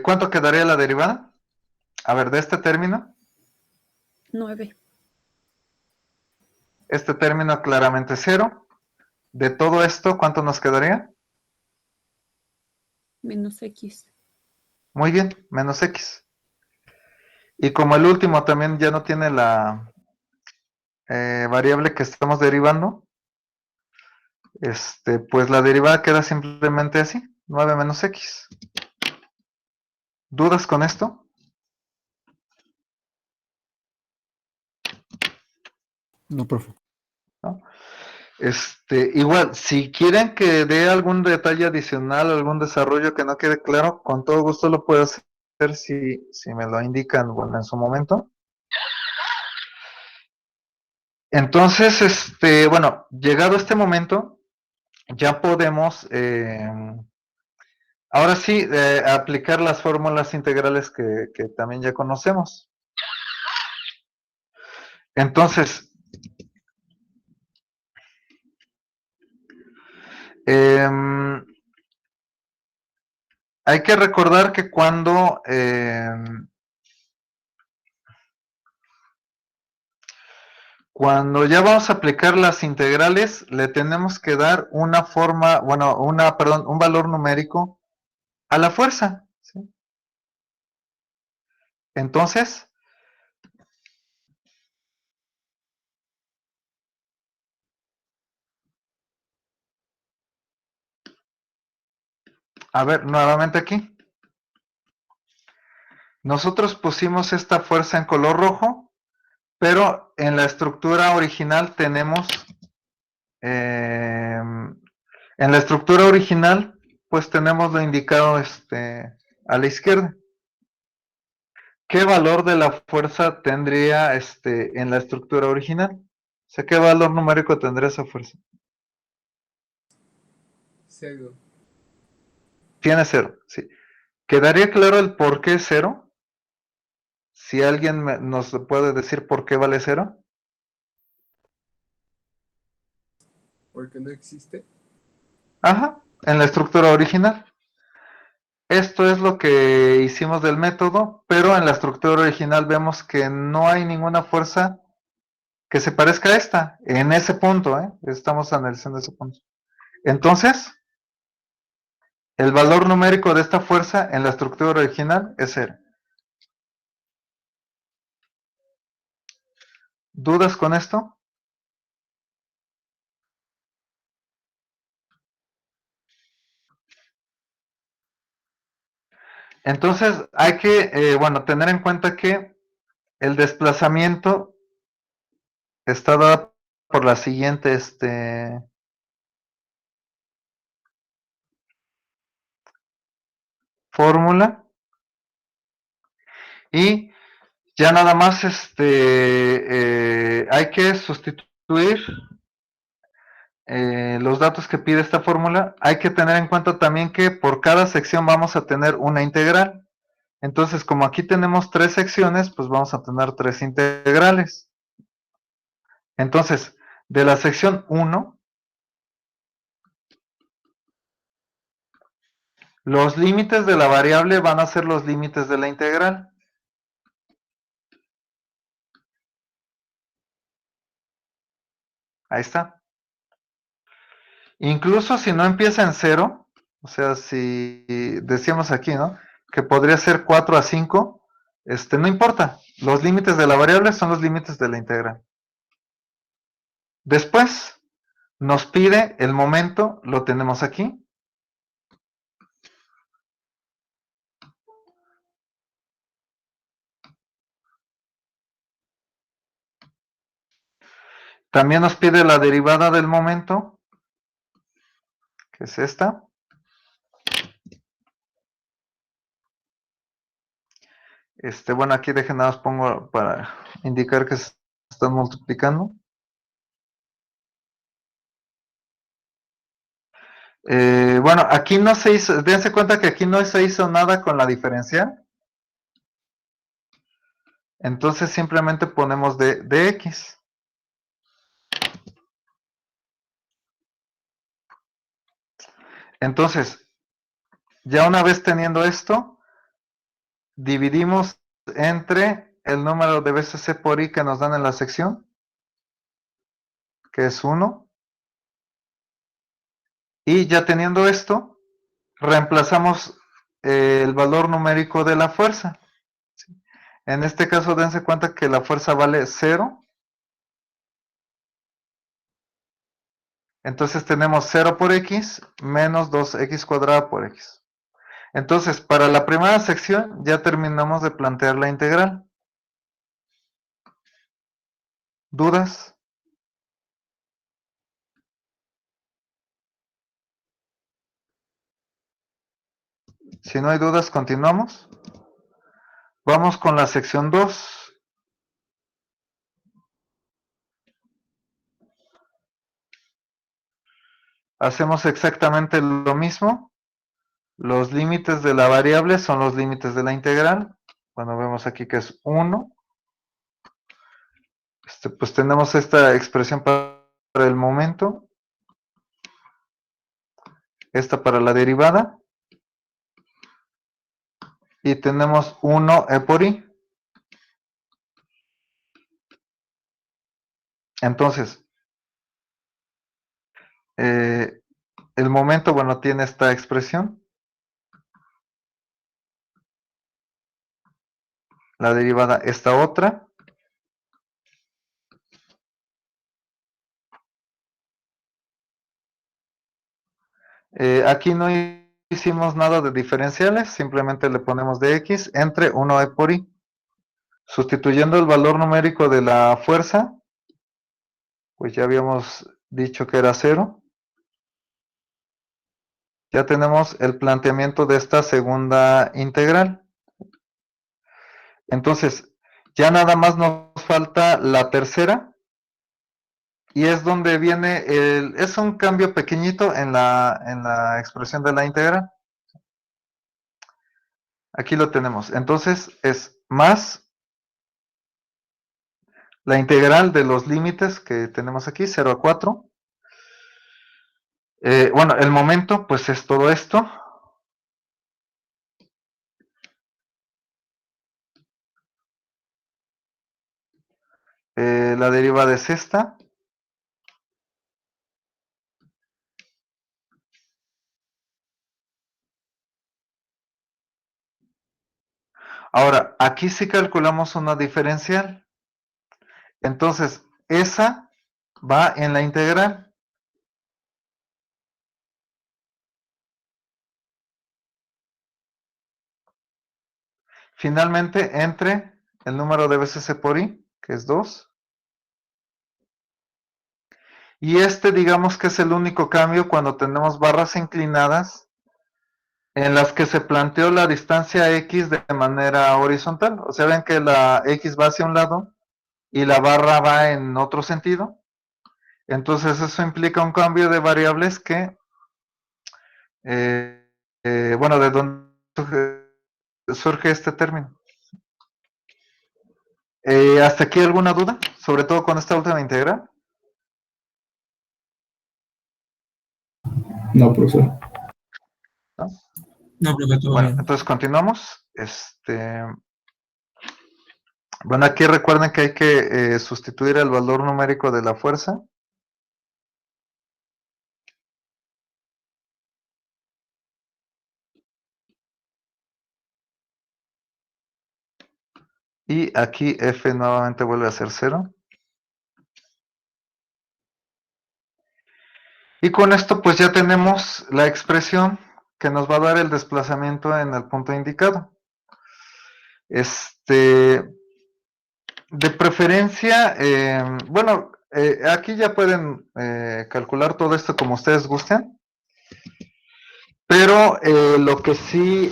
¿Cuánto quedaría la derivada? A ver, de este término. 9. Este término claramente 0. De todo esto, ¿cuánto nos quedaría? Menos X. Muy bien, menos X. Y como el último también ya no tiene la variable que estamos derivando, pues la derivada queda simplemente así, 9 menos X. ¿Dudas con esto? No, profe. ¿No? Igual, si quieren que dé algún detalle adicional, algún desarrollo que no quede claro, con todo gusto lo puedo hacer si me lo indican, bueno, en su momento. Entonces, bueno, llegado este momento, ya podemos, ahora sí, aplicar las fórmulas integrales que también ya conocemos. Entonces, hay que recordar que cuando ya vamos a aplicar las integrales, le tenemos que dar una forma, bueno, perdón, un valor numérico a la fuerza, ¿sí? Entonces, a ver, nuevamente aquí. Nosotros pusimos esta fuerza en color rojo, pero en la estructura original tenemos, en la estructura original, pues tenemos lo indicado a la izquierda. ¿Qué valor de la fuerza tendría en la estructura original? O sea, ¿qué valor numérico tendría esa fuerza? 0. Tiene 0, sí. ¿Quedaría claro el por qué 0? Si alguien nos puede decir por qué vale 0. Porque no existe. Ajá, en la estructura original. Esto es lo que hicimos del método, pero en la estructura original vemos que no hay ninguna fuerza que se parezca a esta, en ese punto, estamos analizando ese punto. Entonces, el valor numérico de esta fuerza en la estructura original es 0. ¿Dudas con esto? Entonces, hay que, bueno, tener en cuenta que el desplazamiento está dado por la siguiente, fórmula. Y ya nada más, hay que sustituir los datos que pide esta fórmula. Hay que tener en cuenta también que por cada sección vamos a tener una integral. Entonces, como aquí tenemos 3 secciones, pues vamos a tener 3 integrales. Entonces, de la sección 1, los límites de la variable van a ser los límites de la integral. Ahí está. Incluso si no empieza en 0, o sea, si decíamos aquí, ¿no? Que podría ser 4 a 5, no importa. Los límites de la variable son los límites de la integral. Después, nos pide el momento, lo tenemos aquí. También nos pide la derivada del momento, que es esta. Bueno, aquí dejen nada más pongo para indicar que se están multiplicando. Bueno, aquí no se hizo, dense cuenta que aquí no se hizo nada con la diferencial. Entonces simplemente ponemos dx. Entonces, ya una vez teniendo esto, dividimos entre el número de veces c por i que nos dan en la sección, que es 1. Y ya teniendo esto, reemplazamos el valor numérico de la fuerza. En este caso, dense cuenta que la fuerza vale 0. Entonces tenemos 0 por x menos 2x cuadrada por x. Entonces, para la primera sección ya terminamos de plantear la integral. ¿Dudas? Si no hay dudas, continuamos. Vamos con la sección 2. hacemos exactamente lo mismo. Los límites de la variable son los límites de la integral. Bueno, vemos aquí que es 1. Pues tenemos esta expresión para el momento. Esta para la derivada. Y tenemos 1 e por i. Entonces, el momento, bueno, tiene esta expresión. La derivada, esta otra. Aquí no hicimos nada de diferenciales, simplemente le ponemos de x entre 1 e por i. Sustituyendo el valor numérico de la fuerza, pues ya habíamos dicho que era 0. Ya tenemos el planteamiento de esta segunda integral. Entonces, ya nada más nos falta la tercera. Y es donde viene es un cambio pequeñito en la expresión de la integral. Aquí lo tenemos. Entonces, es más la integral de los límites que tenemos aquí, 0 a 4. Bueno, el momento, pues es todo esto. La derivada es esta. Ahora, aquí sí calculamos una diferencial. Entonces, esa va en la integral. Finalmente, entre el número de veces e por i, que es 2. Y digamos que es el único cambio cuando tenemos barras inclinadas en las que se planteó la distancia x de manera horizontal. O sea, ven que la x va hacia un lado y la barra va en otro sentido. Entonces eso implica un cambio de variables que, bueno, de donde surge este término. ¿Hasta aquí alguna duda? Sobre todo con esta última integral. No, profesor. ¿No? No, profe, todo Bueno, bien. entonces continuamos. Bueno, aquí recuerden que hay que sustituir el valor numérico de la fuerza. Y aquí F nuevamente vuelve a ser 0. Y con esto pues ya tenemos la expresión que nos va a dar el desplazamiento en el punto indicado. De preferencia, bueno, aquí ya pueden calcular todo esto como ustedes gusten. Pero lo que sí,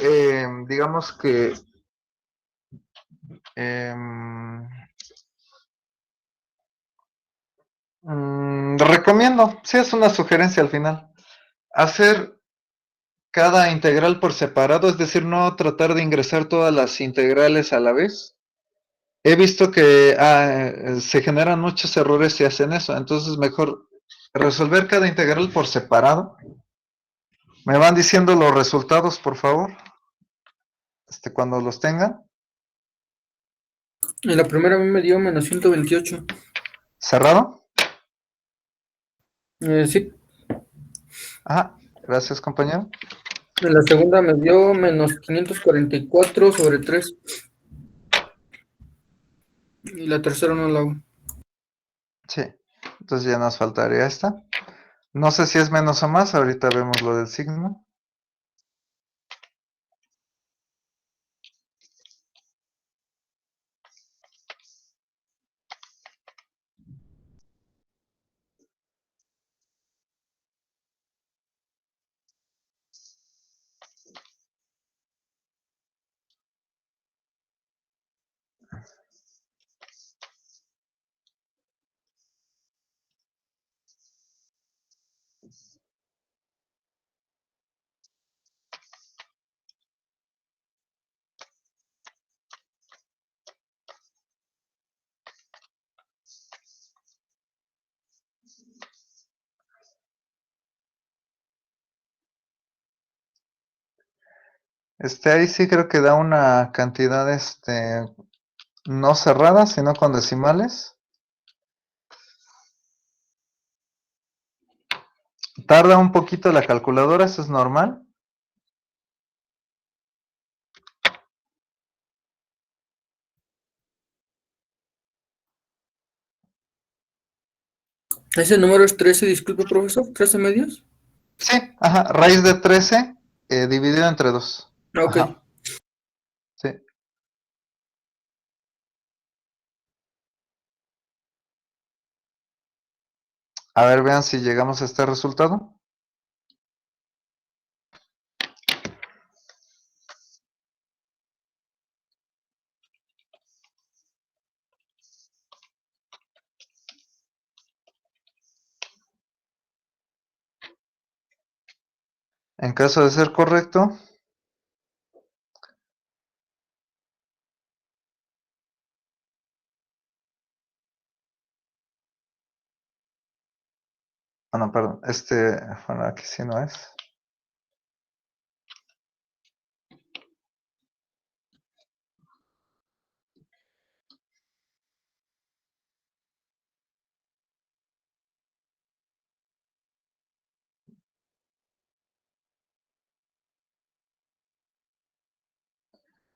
digamos que recomiendo, sí es una sugerencia al final, hacer cada integral por separado, es decir, no tratar de ingresar todas las integrales a la vez. He visto que se generan muchos errores si hacen eso, entonces mejor resolver cada integral por separado. Me van diciendo los resultados, por favor, cuando los tengan. En la primera a mí me dio menos 128. ¿Cerrado? Sí. Ajá, gracias compañero. En la segunda me dio menos 544 sobre 3. Y la tercera no la hago. Sí, entonces ya nos faltaría esta. No sé si es menos o más, ahorita vemos lo del signo. Ahí sí creo que da una cantidad, no cerrada, sino con decimales. Tarda un poquito la calculadora, eso es normal. Ese número es 13, disculpe, profesor, 13 medios. Sí, ajá, raíz de 13 dividido entre 2. Ok. Ajá, sí. A ver, vean si llegamos a este resultado. En caso de ser correcto, no, perdón, bueno, aquí sí no es.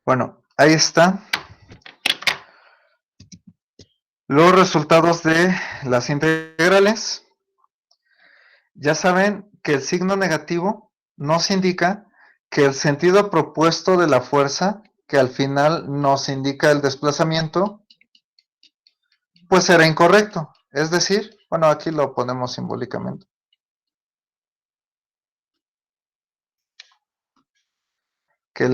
Bueno, ahí está. Los resultados de las integrales. Ya saben que el signo negativo nos indica que el sentido propuesto de la fuerza, que al final nos indica el desplazamiento, pues será incorrecto. Es decir, bueno, aquí lo ponemos simbólicamente. Que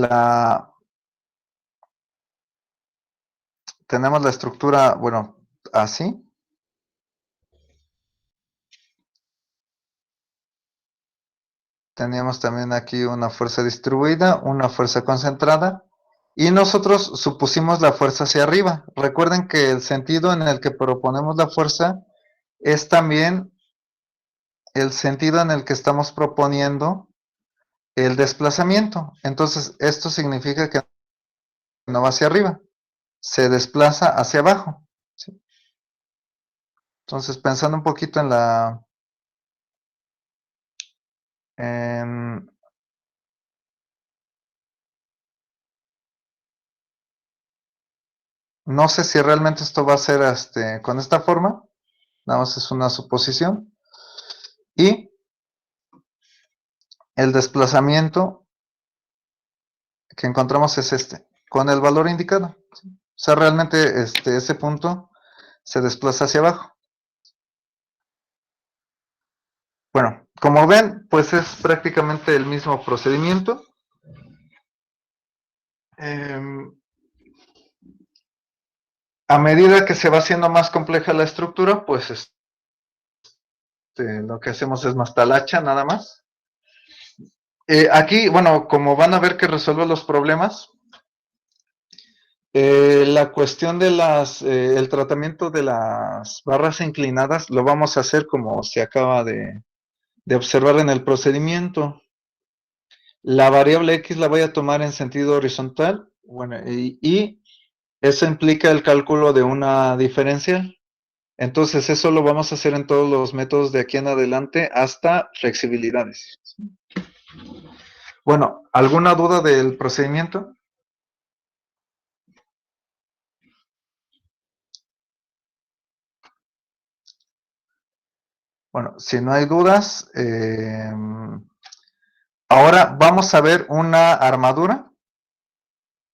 tenemos la estructura, bueno, así. Teníamos también aquí una fuerza distribuida, una fuerza concentrada, y nosotros supusimos la fuerza hacia arriba. Recuerden que el sentido en el que proponemos la fuerza es también el sentido en el que estamos proponiendo el desplazamiento. Entonces, esto significa que no va hacia arriba, se desplaza hacia abajo. ¿Sí? Entonces, pensando un poquito en no sé si realmente esto va a ser con esta forma, nada más es una suposición. Y el desplazamiento que encontramos es con el valor indicado. ¿Sí? O sea, realmente ese punto se desplaza hacia abajo. Bueno, como ven, pues es prácticamente el mismo procedimiento. A medida que se va haciendo más compleja la estructura, pues lo que hacemos es más talacha nada más. Aquí, bueno, como van a ver que resuelvo los problemas, la cuestión de el tratamiento de las barras inclinadas lo vamos a hacer como se acaba de observar en el procedimiento. La variable x la voy a tomar en sentido horizontal, bueno, y eso implica el cálculo de una diferencial. Entonces, eso lo vamos a hacer en todos los métodos de aquí en adelante hasta flexibilidades. Bueno, ¿alguna duda del procedimiento? Bueno, si no hay dudas, ahora vamos a ver una armadura.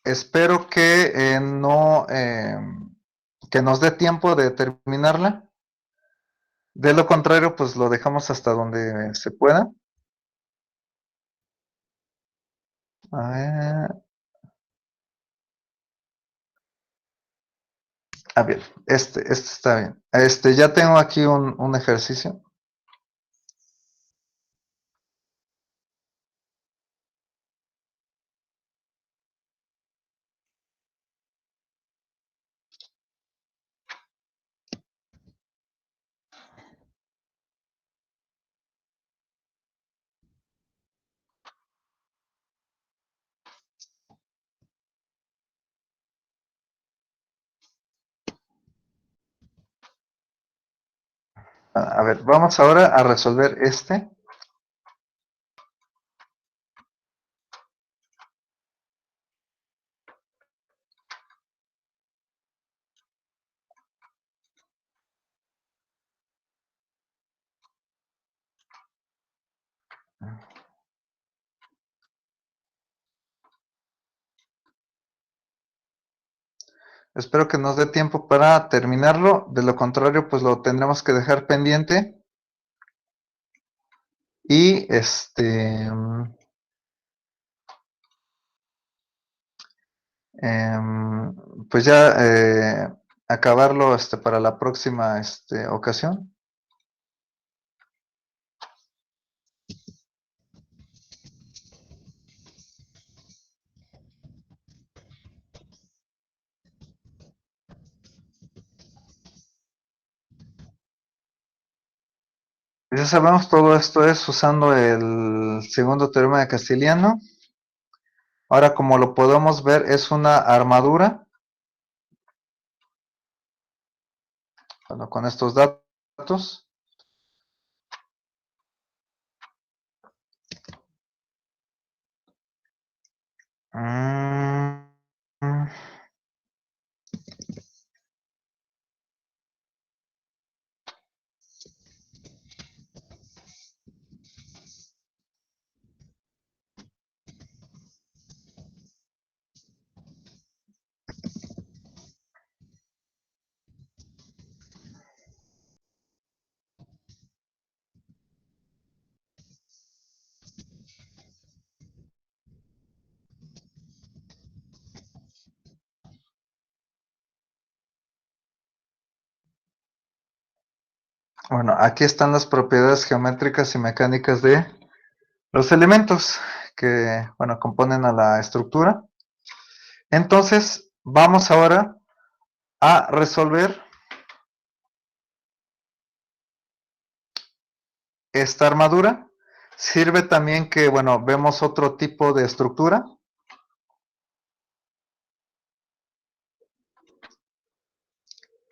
Espero que no, que nos dé tiempo de terminarla. De lo contrario, pues lo dejamos hasta donde se pueda. A ver. A ver, este está bien. Ya tengo aquí un ejercicio. A ver, vamos ahora a resolver este. Espero que nos dé tiempo para terminarlo. De lo contrario, pues lo tendremos que dejar pendiente. Y pues ya acabarlo para la próxima ocasión. Ya sabemos, todo esto es usando el segundo teorema de Castiliano. Ahora, como lo podemos ver, es una armadura. Bueno, con estos datos. Bueno, aquí están las propiedades geométricas y mecánicas de los elementos que, bueno, componen a la estructura. Entonces, vamos ahora a resolver esta armadura. Sirve también que, bueno, vemos otro tipo de estructura.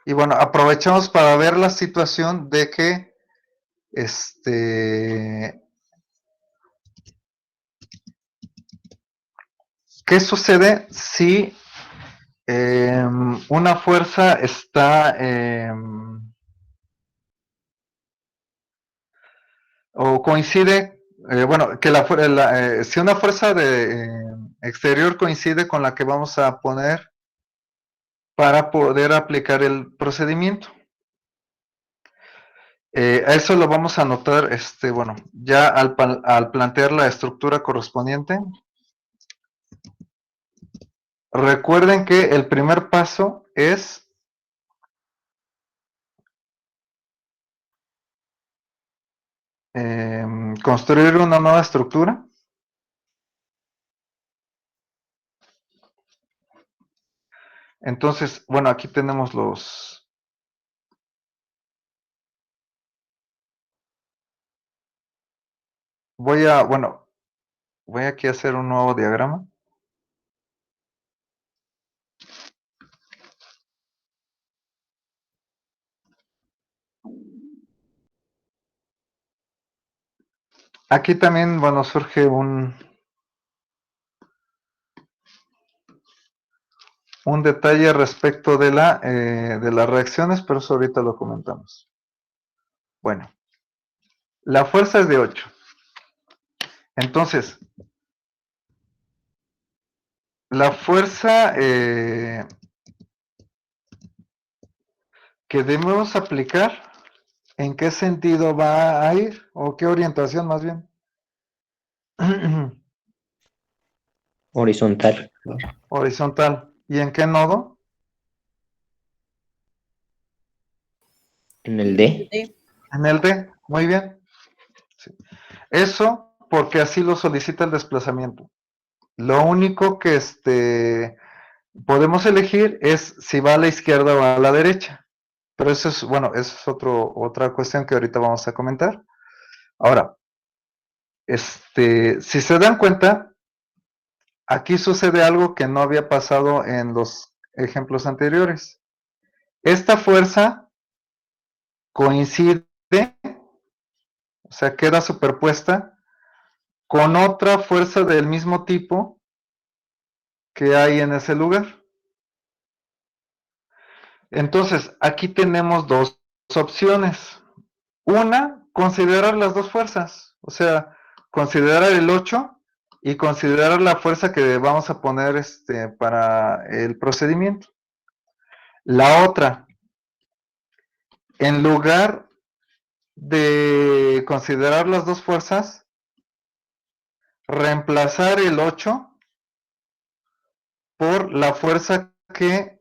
Y bueno, aprovechamos para ver la situación de que ¿qué sucede si una fuerza está o coincide, bueno, que si una fuerza exterior coincide con la que vamos a poner para poder aplicar el procedimiento? A eso lo vamos a anotar, bueno, ya al plantear la estructura correspondiente. Recuerden que el primer paso es construir una nueva estructura. Entonces, bueno, aquí tenemos los... voy aquí a hacer un nuevo diagrama. Aquí también, bueno, surge un detalle respecto de las reacciones, pero eso ahorita lo comentamos. Bueno, la fuerza es de 8. Entonces, la fuerza que debemos aplicar, ¿en qué sentido va a ir? ¿O qué orientación más bien? Horizontal. Horizontal. ¿Y en qué nodo? En el D. En el D, muy bien. Sí. Eso porque así lo solicita el desplazamiento. Lo único que podemos elegir es si va a la izquierda o a la derecha. Pero eso es, bueno, eso es otra cuestión que ahorita vamos a comentar. Ahora, si se dan cuenta, aquí sucede algo que no había pasado en los ejemplos anteriores. Esta fuerza coincide O sea, queda superpuesta con otra fuerza del mismo tipo que hay en ese lugar. Entonces, aquí tenemos dos opciones. Una, considerar las dos fuerzas, o sea, considerar el 8 y considerar la fuerza que vamos a poner para el procedimiento. La otra, en lugar de considerar las dos fuerzas, reemplazar el 8 por la fuerza que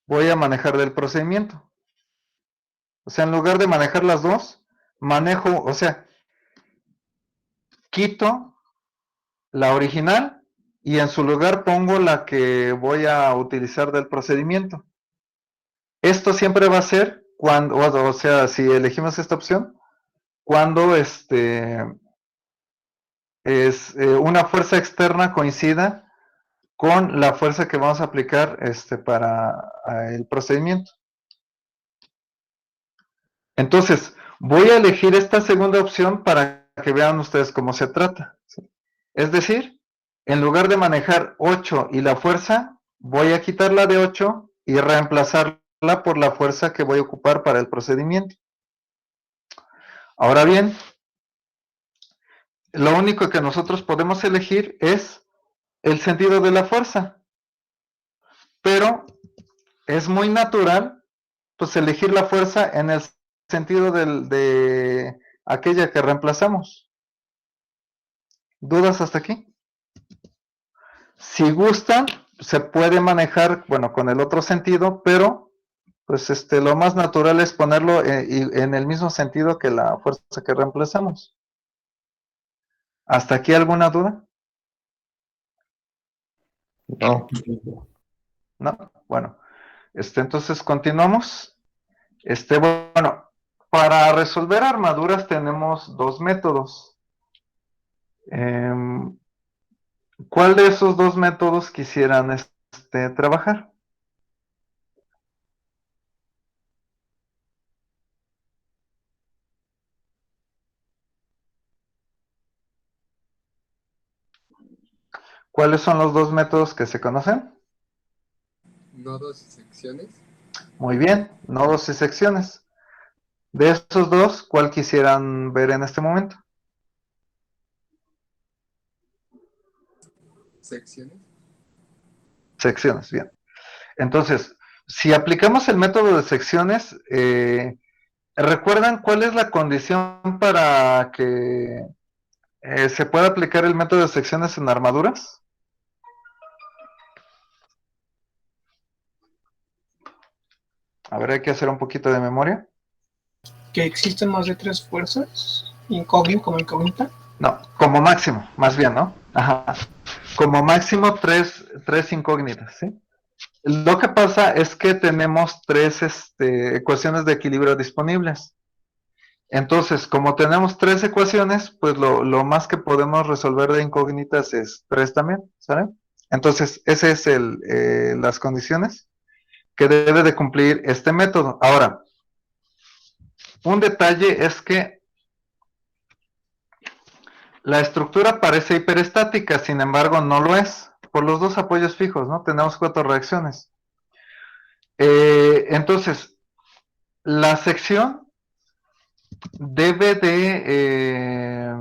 voy a manejar del procedimiento. O sea, en lugar de manejar las dos, manejo, o sea, quito la original y en su lugar pongo la que voy a utilizar del procedimiento. Esto siempre va a ser cuando, o sea, si elegimos esta opción, cuando es una fuerza externa coincida con la fuerza que vamos a aplicar para el procedimiento. Entonces, voy a elegir esta segunda opción para que vean ustedes cómo se trata. ¿Sí? Es decir, en lugar de manejar 8 y la fuerza, voy a quitar la de 8 y reemplazarla por la fuerza que voy a ocupar para el procedimiento. Ahora bien, lo único que nosotros podemos elegir es el sentido de la fuerza. Pero es muy natural pues elegir la fuerza en el sentido de aquella que reemplazamos. ¿Dudas hasta aquí? Si gustan, se puede manejar, bueno, con el otro sentido, pero pues lo más natural es ponerlo en el mismo sentido que la fuerza que reemplazamos. ¿Hasta aquí alguna duda? No. No. Bueno, entonces continuamos. Bueno, para resolver armaduras tenemos dos métodos. ¿Cuál de esos dos métodos quisieran trabajar? ¿Cuáles son los dos métodos que se conocen? Nodos y secciones. Muy bien, nodos y secciones. De esos dos, ¿cuál quisieran ver en este momento? Secciones. Secciones, bien. Entonces, si aplicamos el método de secciones, ¿recuerdan cuál es la condición para que se pueda aplicar el método de secciones en armaduras? A ver, hay que hacer un poquito de memoria. ¿Que existen más de 3 fuerzas? ¿Incógnito como incógnita? No, como máximo, más bien, ¿no? Ajá. Como máximo tres incógnitas, ¿sí? Lo que pasa es que tenemos tres ecuaciones de equilibrio disponibles. Entonces, como tenemos tres ecuaciones, pues lo más que podemos resolver de incógnitas es 3 también, ¿saben? Entonces, ese es las condiciones que debe de cumplir este método. Ahora, un detalle es que la estructura parece hiperestática, sin embargo no lo es, por los dos apoyos fijos, ¿no? Tenemos 4 reacciones. Entonces, la sección debe de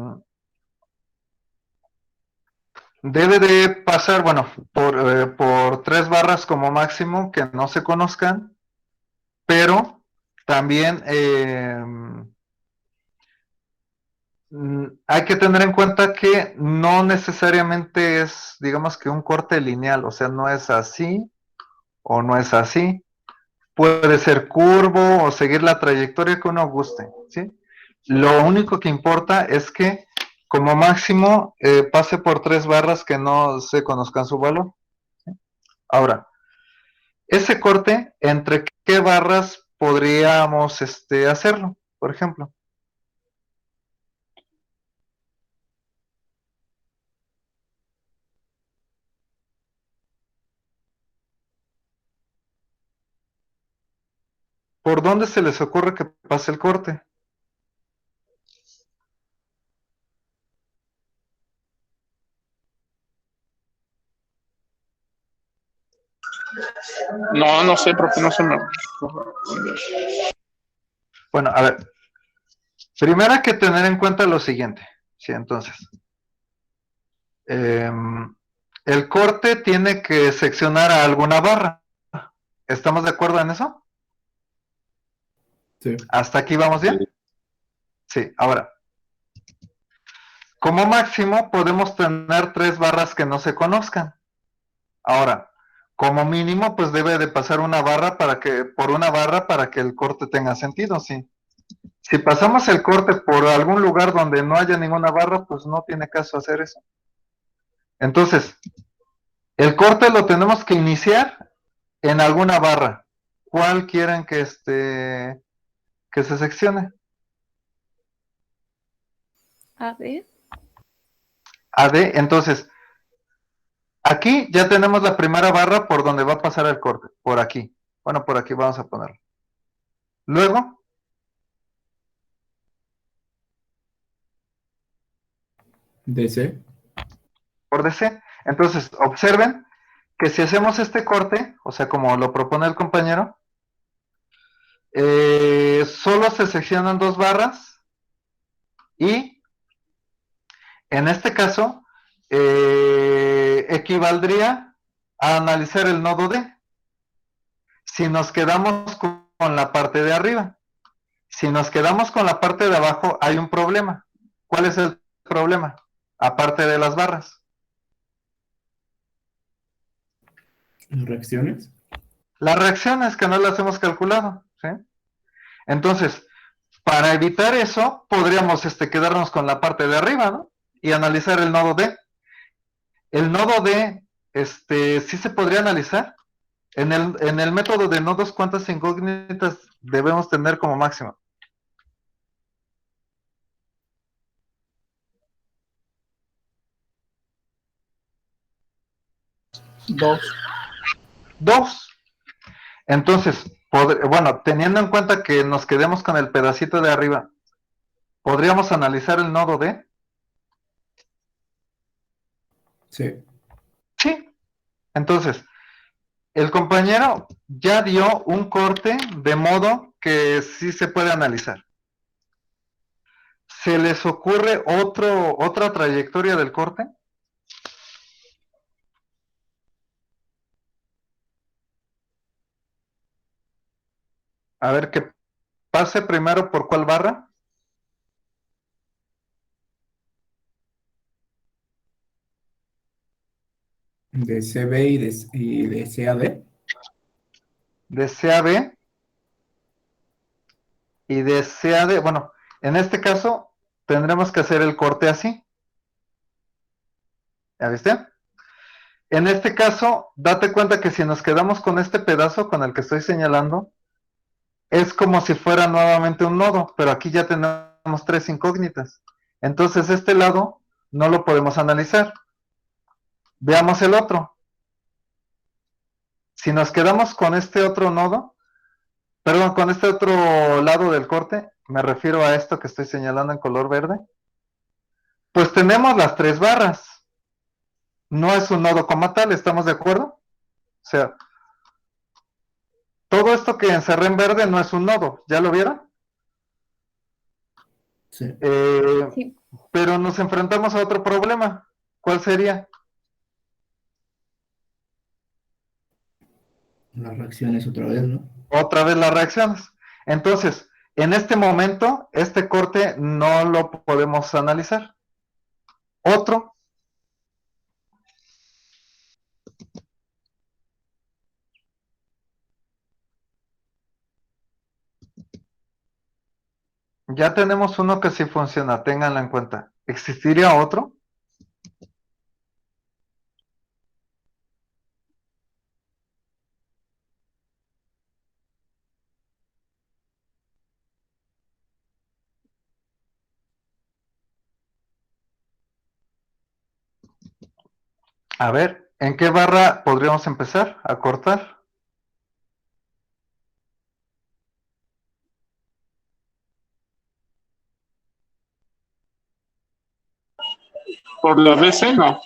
pasar, bueno, por 3 barras como máximo que no se conozcan, pero también hay que tener en cuenta que no necesariamente es, digamos que un corte lineal, o sea, no es así o no es así. Puede ser curvo o seguir la trayectoria que uno guste, ¿sí? Lo único que importa es que como máximo pase por 3 barras que no se conozcan su valor. ¿Sí? Ahora, ese corte, ¿entre qué barras podríamos hacerlo? Por ejemplo. ¿Por dónde se les ocurre que pase el corte? No, no sé, profe, no se me... Bueno, a ver. Primero hay que tener en cuenta lo siguiente. Sí, entonces. El corte tiene que seccionar a alguna barra. ¿Estamos de acuerdo en eso? Sí. ¿Hasta aquí vamos bien? Sí, ahora. Como máximo podemos tener 3 barras que no se conozcan. Ahora, como mínimo, pues debe de pasar una barra por una barra para que el corte tenga sentido, sí. Si pasamos el corte por algún lugar donde no haya ninguna barra, pues no tiene caso hacer eso. Entonces, el corte lo tenemos que iniciar en alguna barra. ¿Cuál quieren que se seccione? A ver. AD, entonces, aquí ya tenemos la primera barra por donde va a pasar el corte, por aquí. Bueno, por aquí vamos a ponerlo. Luego, DC. por DC. Entonces, observen que si hacemos este corte, o sea, como lo propone el compañero, solo se seccionan 2 barras y en este caso equivaldría a analizar el nodo D. Si nos quedamos con la parte de arriba, si nos quedamos con la parte de abajo, hay un problema. ¿Cuál es el problema? Aparte de las barras. Las reacciones. Las reacciones que no las hemos calculado, ¿sí? Entonces, para evitar eso, podríamos quedarnos con la parte de arriba, ¿no? Y analizar el nodo D. El nodo D, sí se podría analizar. En el método de nodos, ¿cuántas incógnitas debemos tener como máximo? Dos. 2. Entonces, bueno, teniendo en cuenta que nos quedemos con el pedacito de arriba, ¿podríamos analizar el nodo D? Sí. Sí. Entonces, el compañero ya dio un corte de modo que sí se puede analizar. ¿Se les ocurre otra trayectoria del corte? A ver, que pase primero por cuál barra. De CB y de CAD. De CAB y de CAD. Bueno, en este caso tendremos que hacer el corte así. ¿Ya viste? En este caso, date cuenta que si nos quedamos con este pedazo con el que estoy señalando, es como si fuera nuevamente un nodo, pero aquí ya tenemos 3 incógnitas. Entonces este lado no lo podemos analizar. Veamos el otro. Si nos quedamos con este otro nodo, perdón, con este otro lado del corte, me refiero a esto que estoy señalando en color verde, pues tenemos las 3 barras. No es un nodo como tal, ¿estamos de acuerdo? O sea, todo esto que encerré en verde no es un nodo, ¿ya lo vieron? Sí. Sí. Pero nos enfrentamos a otro problema. ¿Cuál sería? Las reacciones otra vez, ¿no? Otra vez las reacciones. Entonces, en este momento, este corte no lo podemos analizar. Otro. Ya tenemos uno que sí funciona, ténganlo en cuenta. ¿Existiría otro? A ver, ¿en qué barra podríamos empezar a cortar? Por la BC, no.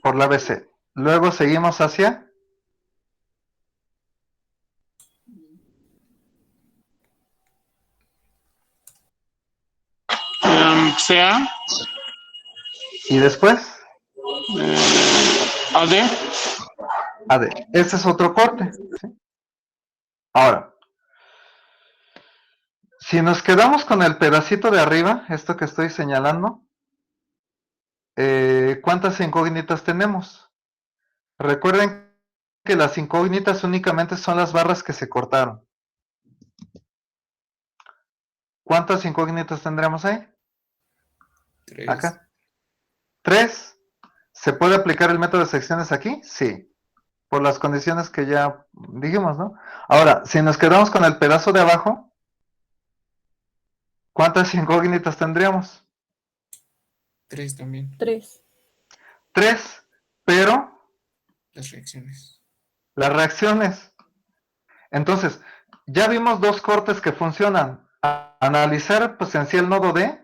Por la BC. Luego seguimos hacia CA, ¿Y después? AD. AD. Este es otro corte. ¿Sí? Ahora, si nos quedamos con el pedacito de arriba, esto que estoy señalando, ¿cuántas incógnitas tenemos? Recuerden que las incógnitas únicamente son las barras que se cortaron. ¿Cuántas incógnitas tendremos ahí? 3. Acá. 3. ¿Se puede aplicar el método de secciones aquí? Sí. Por las condiciones que ya dijimos, ¿no? Ahora, si nos quedamos con el pedazo de abajo, ¿cuántas incógnitas tendríamos? 3 también. 3. 3. Pero Las reacciones. las reacciones. Entonces, ya vimos dos cortes que funcionan. Analizar potencial nodo D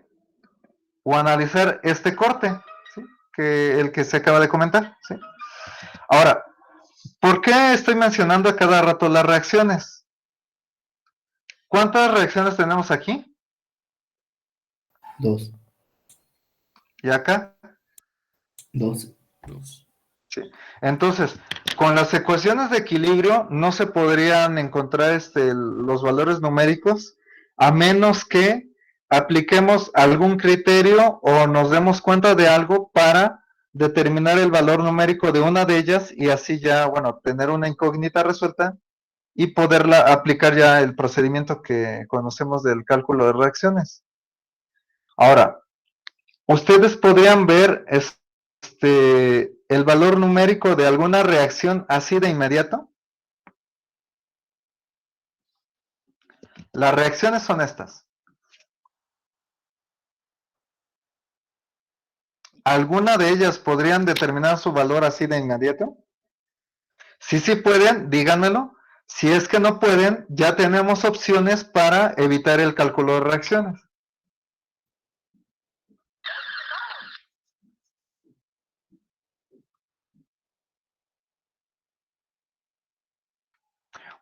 o analizar este corte, ¿sí? El que se acaba de comentar. ¿Sí? Ahora, ¿por qué estoy mencionando a cada rato las reacciones? ¿Cuántas reacciones tenemos aquí? 2. ¿Y acá? 2. 2. Sí. Entonces, con las ecuaciones de equilibrio no se podrían encontrar los valores numéricos a menos que apliquemos algún criterio o nos demos cuenta de algo para determinar el valor numérico de una de ellas y así ya, bueno, tener una incógnita resuelta y poderla aplicar ya el procedimiento que conocemos del cálculo de reacciones. Ahora, ustedes podrían ver el valor numérico de alguna reacción así de inmediato. Las reacciones son estas. ¿Alguna de ellas podrían determinar su valor así de inmediato? Si sí pueden, díganmelo. Si es que no pueden, ya tenemos opciones para evitar el cálculo de reacciones.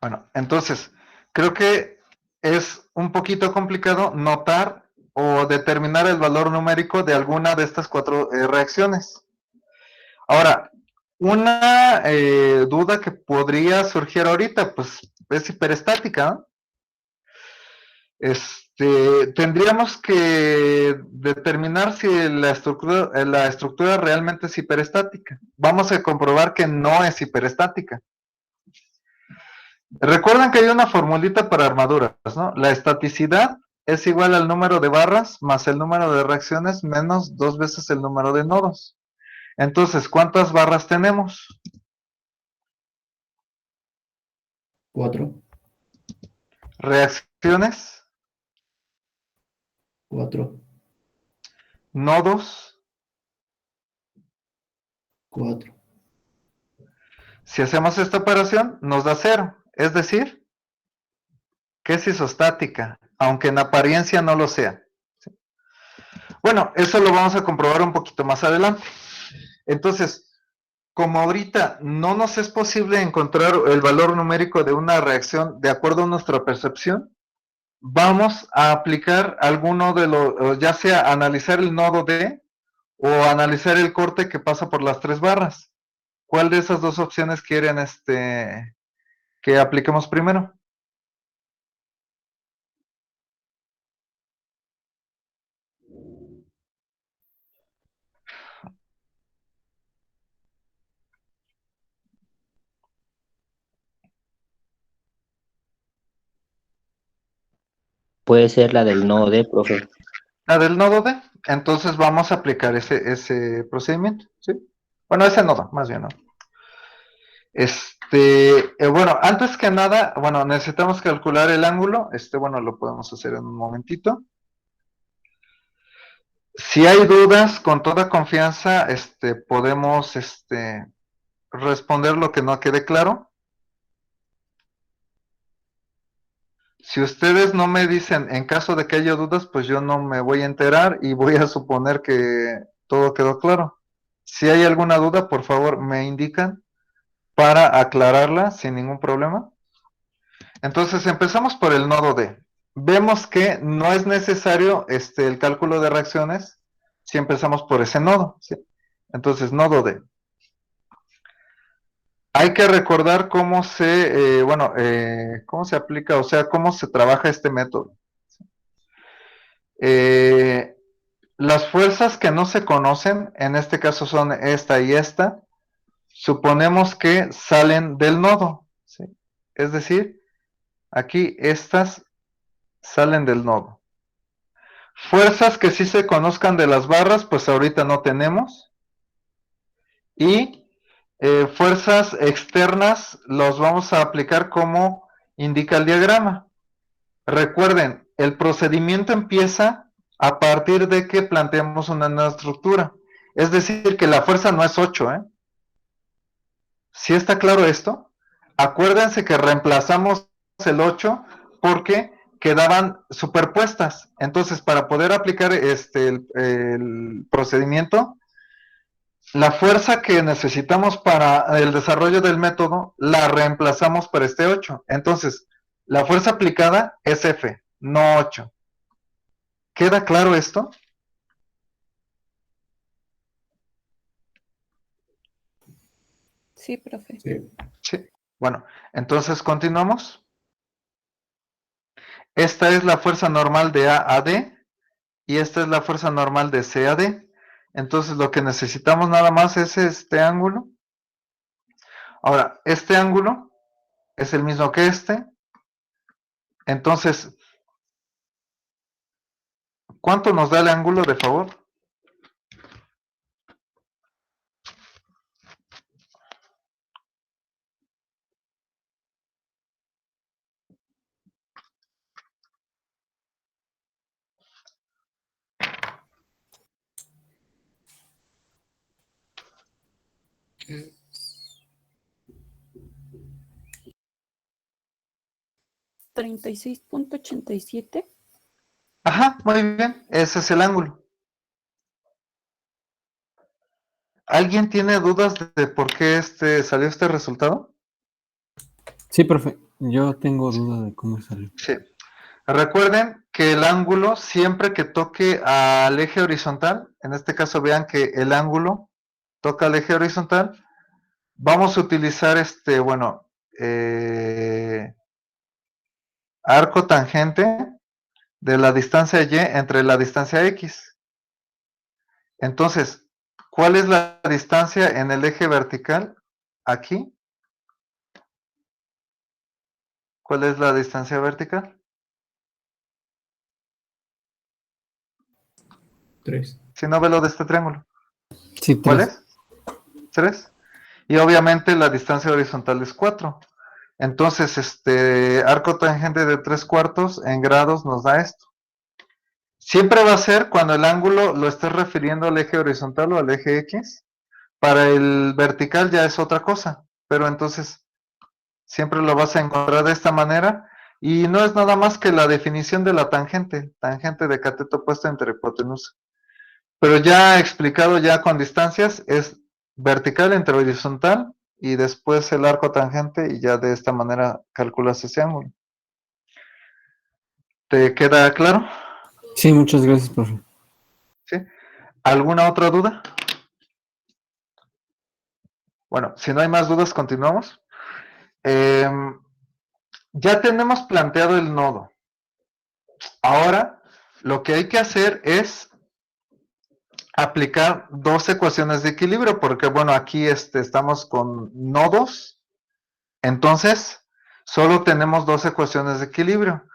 Bueno, entonces, creo que es un poquito complicado notar o determinar el valor numérico de alguna de estas 4 reacciones. Ahora, una duda que podría surgir ahorita, pues es hiperestática, ¿no? Tendríamos que determinar si la estructura realmente es hiperestática. Vamos a comprobar que no es hiperestática. Recuerden que hay una formulita para armaduras, ¿no? La estaticidad es igual al número de barras más el número de reacciones menos 2 veces el número de nodos. Entonces, ¿cuántas barras tenemos? 4. Reacciones, 4. nodos. 4. Si hacemos esta operación, nos da 0. Es decir, que es isostática, aunque en apariencia no lo sea. ¿Sí? Bueno, eso lo vamos a comprobar un poquito más adelante. Entonces, como ahorita no nos es posible encontrar el valor numérico de una reacción de acuerdo a nuestra percepción, vamos a aplicar alguno de los, ya sea analizar el nodo D o analizar el corte que pasa por las 3 barras. ¿Cuál de esas dos opciones quieren que apliquemos primero? Puede ser la del nodo D, profe. La del nodo D. Entonces vamos a aplicar ese procedimiento, ¿sí? Bueno, ese nodo, más bien, ¿no? Bueno, antes que nada, bueno, necesitamos calcular el ángulo. Bueno, lo podemos hacer en un momentito. Si hay dudas, con toda confianza, podemos, responder lo que no quede claro. Si ustedes no me dicen, en caso de que haya dudas, pues yo no me voy a enterar y voy a suponer que todo quedó claro. Si hay alguna duda, por favor, me indican para aclararla sin ningún problema. Entonces, empezamos por el nodo D. vemos que no es necesario el cálculo de reacciones si empezamos por ese nodo, ¿sí? Entonces, nodo D. Hay que recordar cómo cómo se aplica, o sea, cómo se trabaja este método. Las fuerzas que no se conocen, en este caso son esta y esta, suponemos que salen del nodo, ¿sí? Es decir, aquí estas salen del nodo. Fuerzas que sí se conozcan de las barras, pues ahorita no tenemos. Y fuerzas externas los vamos a aplicar como indica el diagrama. Recuerden, el procedimiento empieza a partir de que planteemos una nueva estructura. Es decir, que la fuerza no es 8, ¿eh? ¿Sí está claro esto? Acuérdense que reemplazamos el 8 porque quedaban superpuestas. Entonces, para poder aplicar el procedimiento, la fuerza que necesitamos para el desarrollo del método la reemplazamos por este 8. Entonces, la fuerza aplicada es F, no 8. ¿Queda claro esto? Sí, profe. Sí. Sí. Bueno, entonces continuamos. Esta es la fuerza normal de A a D y esta es la fuerza normal de C a D. Entonces lo que necesitamos nada más es este ángulo. Ahora, este ángulo es el mismo que este. Entonces, ¿cuánto nos da el ángulo, de favor? ¿Qué? 36.87. Ajá, muy bien, ese es el ángulo. ¿Alguien tiene dudas de por qué salió este resultado? Sí, profe. Yo tengo duda de cómo salió. Sí. Recuerden que el ángulo, siempre que toque al eje horizontal, en este caso vean que el ángulo toca al eje horizontal, vamos a utilizar arco tangente de la distancia Y entre la distancia X. Entonces, ¿cuál es la distancia en el eje vertical? Aquí. ¿Cuál es la distancia vertical? 3. Si no, ve lo de este triángulo. Sí, ¿Cuál 3. es? 3. Y obviamente la distancia horizontal es 4. Entonces, arco tangente de 3/4 en grados nos da esto. Siempre va a ser cuando el ángulo lo estés refiriendo al eje horizontal o al eje X. Para el vertical ya es otra cosa. Pero entonces, siempre lo vas a encontrar de esta manera. Y no es nada más que la definición de la tangente. Tangente de cateto opuesto entre hipotenusa. Pero ya explicado ya con distancias, es vertical entre horizontal y después el arco tangente y ya de esta manera calculas ese ángulo. ¿Te queda claro? Sí, muchas gracias, profe. ¿Sí? ¿Alguna otra duda? Bueno, si no hay más dudas, continuamos. Ya tenemos planteado el nodo. Ahora, lo que hay que hacer es aplicar dos ecuaciones de equilibrio, porque bueno, aquí estamos con nodos, entonces solo tenemos dos ecuaciones de equilibrio.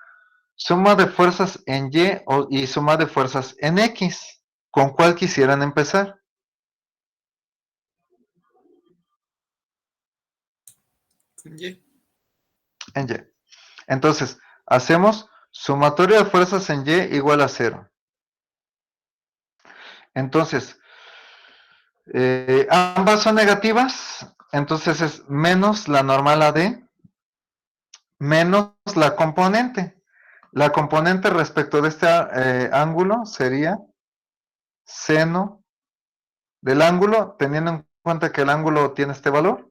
Suma de fuerzas en Y y suma de fuerzas en X. ¿Con cuál quisieran empezar? Con Y. En Y. Entonces, hacemos sumatorio de fuerzas en Y igual a 0. Entonces, ambas son negativas, entonces es menos la normal AD, menos la componente. La componente respecto de este ángulo sería seno del ángulo, teniendo en cuenta que el ángulo tiene este valor,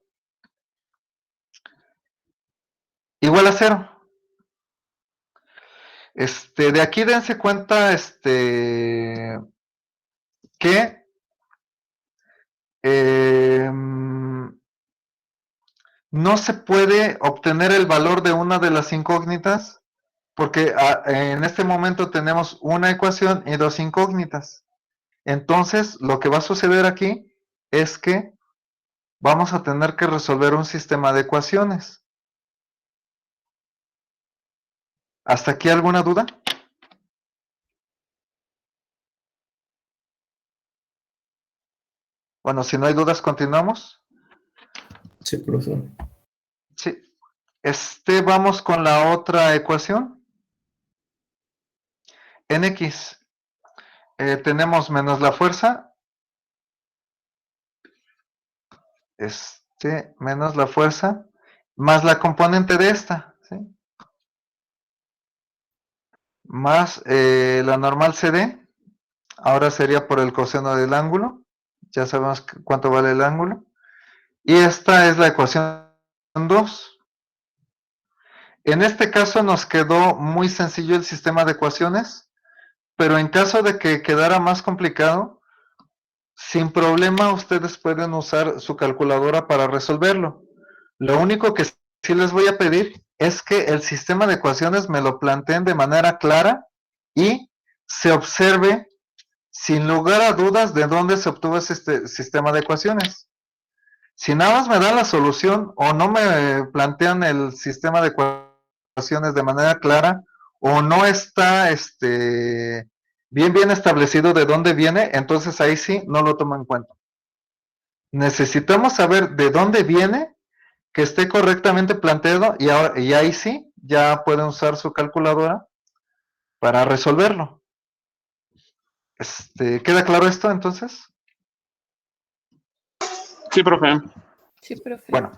igual a 0. De aquí dense cuenta, que no se puede obtener el valor de una de las incógnitas, porque en este momento tenemos una ecuación y dos incógnitas. Entonces, lo que va a suceder aquí es que vamos a tener que resolver un sistema de ecuaciones. ¿Hasta aquí alguna duda? Bueno, si no hay dudas, continuamos. Sí, profesor. Sí. Vamos con la otra ecuación. En X tenemos menos la fuerza. Menos la fuerza, más la componente de esta, ¿sí? Más la normal CD. Ahora sería por el coseno del ángulo. Ya sabemos cuánto vale el ángulo. Y esta es la ecuación 2. En este caso nos quedó muy sencillo el sistema de ecuaciones, pero en caso de que quedara más complicado, sin problema ustedes pueden usar su calculadora para resolverlo. Lo único que sí les voy a pedir es que el sistema de ecuaciones me lo planteen de manera clara y se observe sin lugar a dudas de dónde se obtuvo este sistema de ecuaciones. Si nada más me dan la solución o no me plantean el sistema de ecuaciones de manera clara o no está bien establecido de dónde viene, entonces ahí sí no lo tomo en cuenta. Necesitamos saber de dónde viene, que esté correctamente planteado y ahí sí ya pueden usar su calculadora para resolverlo. ¿Queda claro esto entonces? Sí, profe. Sí, profe. Bueno,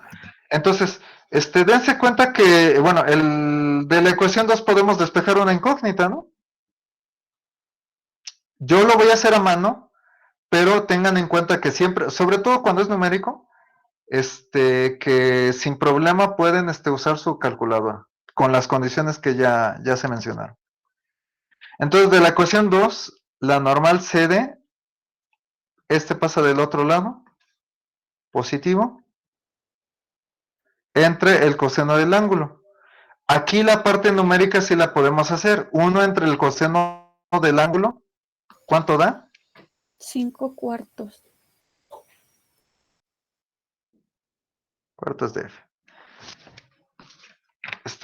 entonces, dense cuenta que, bueno, de la ecuación 2 podemos despejar una incógnita, ¿no? Yo lo voy a hacer a mano, pero tengan en cuenta que siempre, sobre todo cuando es numérico, que sin problema pueden usar su calculadora, con las condiciones que ya se mencionaron. Entonces, de la ecuación 2, la normal CD, pasa del otro lado, positivo, entre el coseno del ángulo. Aquí la parte numérica sí la podemos hacer. 1 entre el coseno del ángulo, ¿cuánto da? 5 cuartos. Cuartos de F.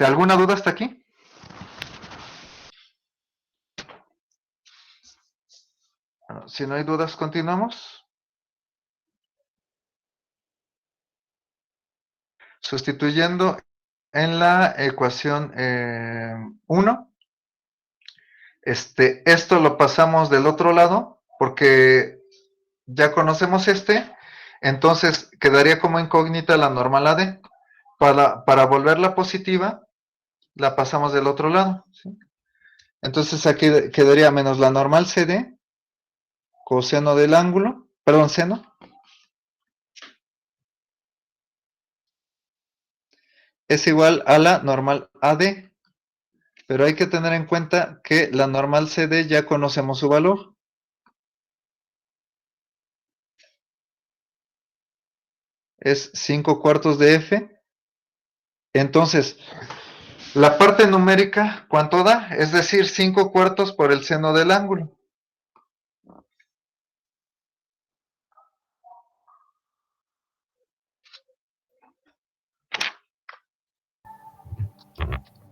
¿Alguna duda hasta aquí? Bueno, si no hay dudas, continuamos. Sustituyendo en la ecuación 1, esto lo pasamos del otro lado, porque ya conocemos entonces quedaría como incógnita la normal AD. Para volverla positiva, la pasamos del otro lado, ¿sí? Entonces aquí quedaría menos la normal CD, coseno del ángulo, perdón, seno, es igual a la normal AD, pero hay que tener en cuenta que la normal CD ya conocemos su valor. Es 5 cuartos de F. Entonces, la parte numérica, ¿cuánto da? Es decir, 5 cuartos por el seno del ángulo.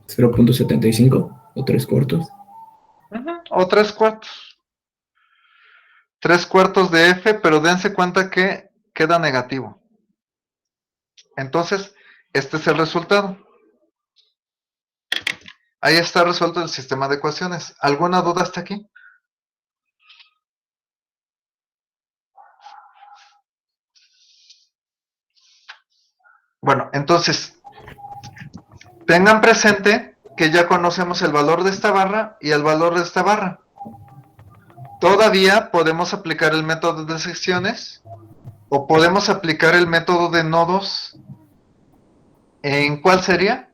¿0.75 o 3 cuartos? O 3 cuartos. 3 cuartos de F, pero dense cuenta que queda negativo. Entonces, este es el resultado. Ahí está resuelto el sistema de ecuaciones. ¿Alguna duda hasta aquí? Bueno, entonces, tengan presente que ya conocemos el valor de esta barra y el valor de esta barra. Todavía podemos aplicar el método de secciones o podemos aplicar el método de nodos. ¿En cuál sería?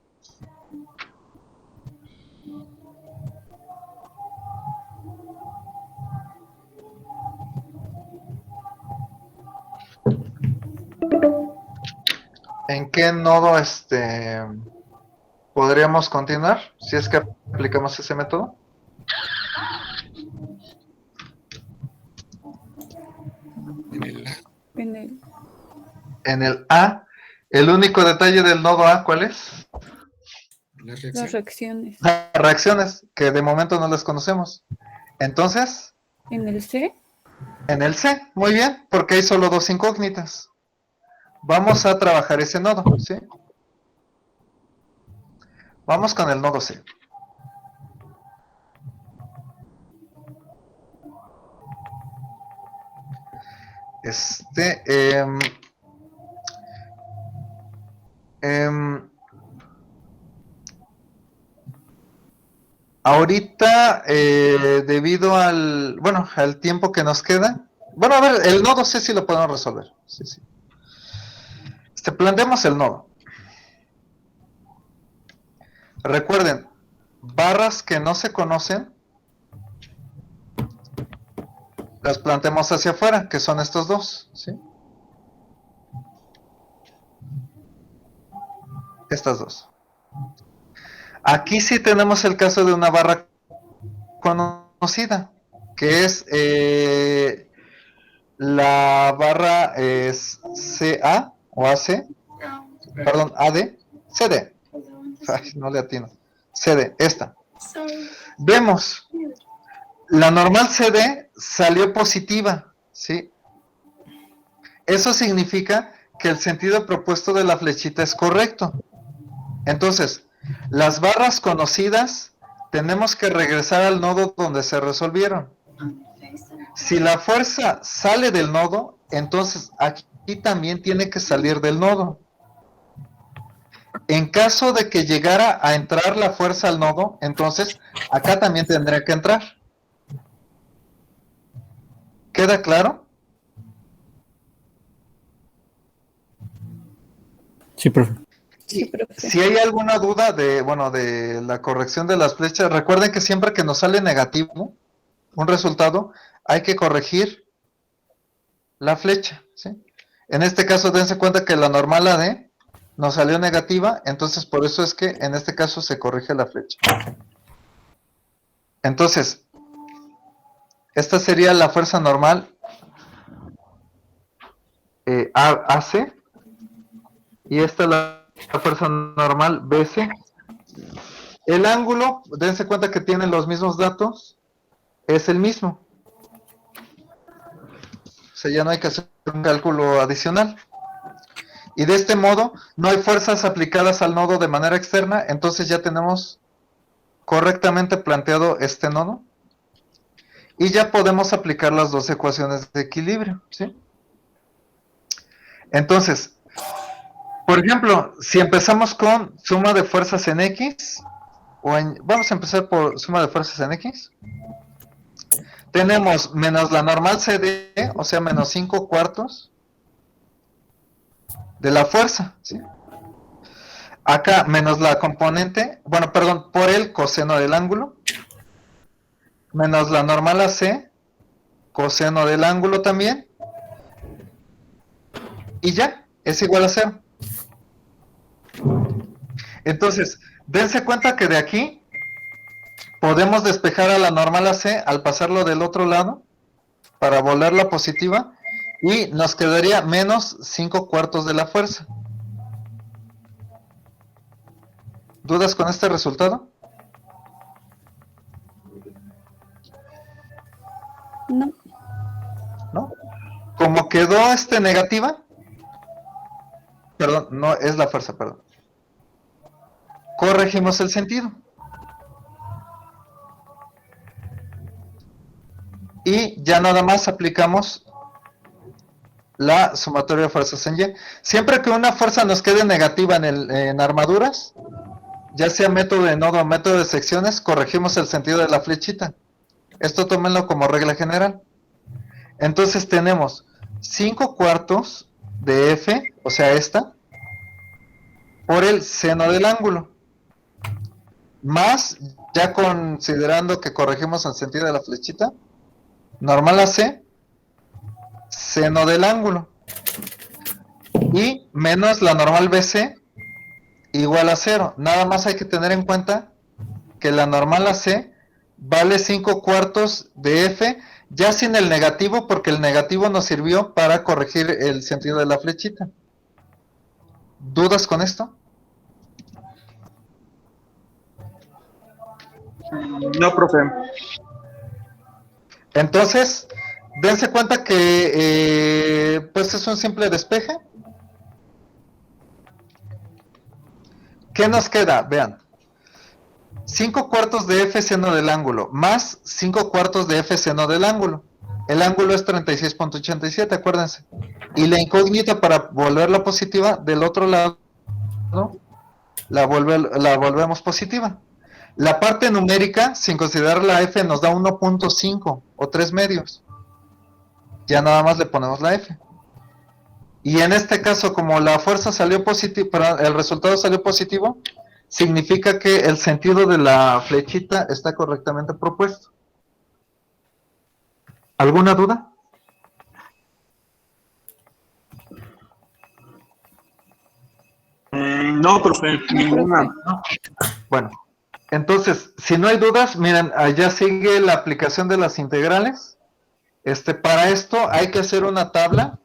¿En qué nodo podríamos continuar si es que aplicamos ese método? En el A. En el, En el A. El único detalle del nodo A, ¿cuál es? La las reacción. reacciones. Las reacciones, que de momento no las conocemos. Entonces, En el C, en el C, muy bien, porque hay solo dos incógnitas. Vamos a trabajar ese nodo, ¿sí? Vamos con el nodo C. Este, ahorita, debido al, bueno, al tiempo que nos queda, bueno, a ver, el nodo C sí lo podemos resolver. Sí, sí. Planteemos el nodo. Recuerden, barras que no se conocen, las planteamos hacia afuera, que son estos dos, ¿sí? Estas dos. Aquí sí tenemos el caso de una barra conocida, que es la barra es CA o AC, perdón, AD, CD. Ay, no le atino. CD, esta. Vemos, la normal CD salió positiva, ¿sí? Eso significa que el sentido propuesto de la flechita es correcto. Entonces, las barras conocidas tenemos que regresar al nodo donde se resolvieron. Si la fuerza sale del nodo, entonces aquí también tiene que salir del nodo. En caso de que llegara a entrar la fuerza al nodo, entonces acá también tendría que entrar. ¿Queda claro? Sí, profe. sí, profe. Si hay alguna duda de, bueno, de la corrección de las flechas, recuerden que siempre que nos sale negativo un resultado, hay que corregir la flecha, ¿sí? En este caso, dense cuenta que la normal AD nos salió negativa, entonces por eso es que en este caso se corrige la flecha. Entonces, esta sería la fuerza normal AC, y esta es la fuerza normal BC. El ángulo, dense cuenta que tienen los mismos datos, es el mismo. O sea, ya no hay que hacer un cálculo adicional. Y de este modo, no hay fuerzas aplicadas al nodo de manera externa, entonces ya tenemos correctamente planteado este nodo. Y ya podemos aplicar las dos ecuaciones de equilibrio, ¿sí? Entonces, por ejemplo, si empezamos con suma de fuerzas en X, vamos a empezar por suma de fuerzas en X. Tenemos menos la normal CD, o sea, menos 5 cuartos de la fuerza, ¿sí? Acá, menos la componente, bueno, perdón, por el coseno del ángulo, menos la normal AC, coseno del ángulo también, y ya, es igual a 0. Entonces, dense cuenta que de aquí podemos despejar a la normal AC al pasarlo del otro lado para volverla positiva y nos quedaría menos 5 cuartos de la fuerza. ¿Dudas con este resultado? No. ¿No? Como quedó negativa, perdón, no es la fuerza, perdón. Corregimos el sentido. Y ya nada más aplicamos la sumatoria de fuerzas en Y. Siempre que una fuerza nos quede negativa en armaduras, ya sea método de nodo o método de secciones, corregimos el sentido de la flechita. Esto tómenlo como regla general. Entonces tenemos 5 cuartos de F, o sea esta, por el seno del ángulo. Más, ya considerando que corregimos el sentido de la flechita, normal AC, seno del ángulo. y menos la normal BC igual a 0. Nada más hay que tener en cuenta que la normal AC vale 5/4 de F, ya sin el negativo, porque el negativo nos sirvió para corregir el sentido de la flechita. ¿Dudas con esto? No, profe. Entonces, dense cuenta que pues es un simple despeje. ¿Qué nos queda? Vean. 5/4 de F seno del ángulo, más 5/4 de F seno del ángulo. El ángulo es 36.87, acuérdense. Y la incógnita para volverla positiva, del otro lado, la volvemos positiva. La parte numérica, sin considerar la F, nos da 1.5 o 3 medios. Ya nada más le ponemos la F. Y en este caso, como la fuerza salió positiva, el resultado salió positivo, significa que el sentido de la flechita está correctamente propuesto. ¿Alguna duda? No, profe, ninguna. Bueno, entonces, si no hay dudas, miren, allá sigue la aplicación de las integrales. Para esto hay que hacer una tabla.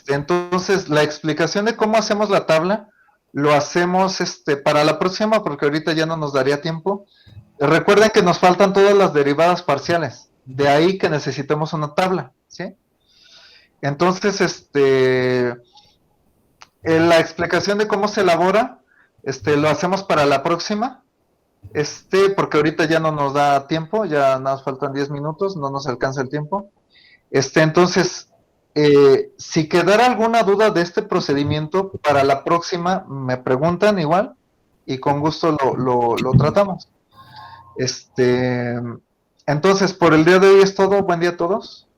Entonces, la explicación de cómo hacemos la tabla, lo hacemos para la próxima, porque ahorita ya no nos daría tiempo. Recuerden que nos faltan todas las derivadas parciales, de ahí que necesitemos una tabla, ¿sí? Entonces, la explicación de cómo se elabora, lo hacemos para la próxima, porque ahorita ya no nos da tiempo, ya nos faltan 10 minutos, no nos alcanza el tiempo. Entonces, si quedara alguna duda de este procedimiento, para la próxima me preguntan igual, y con gusto lo tratamos. Entonces, por el día de hoy es todo. Buen día a todos.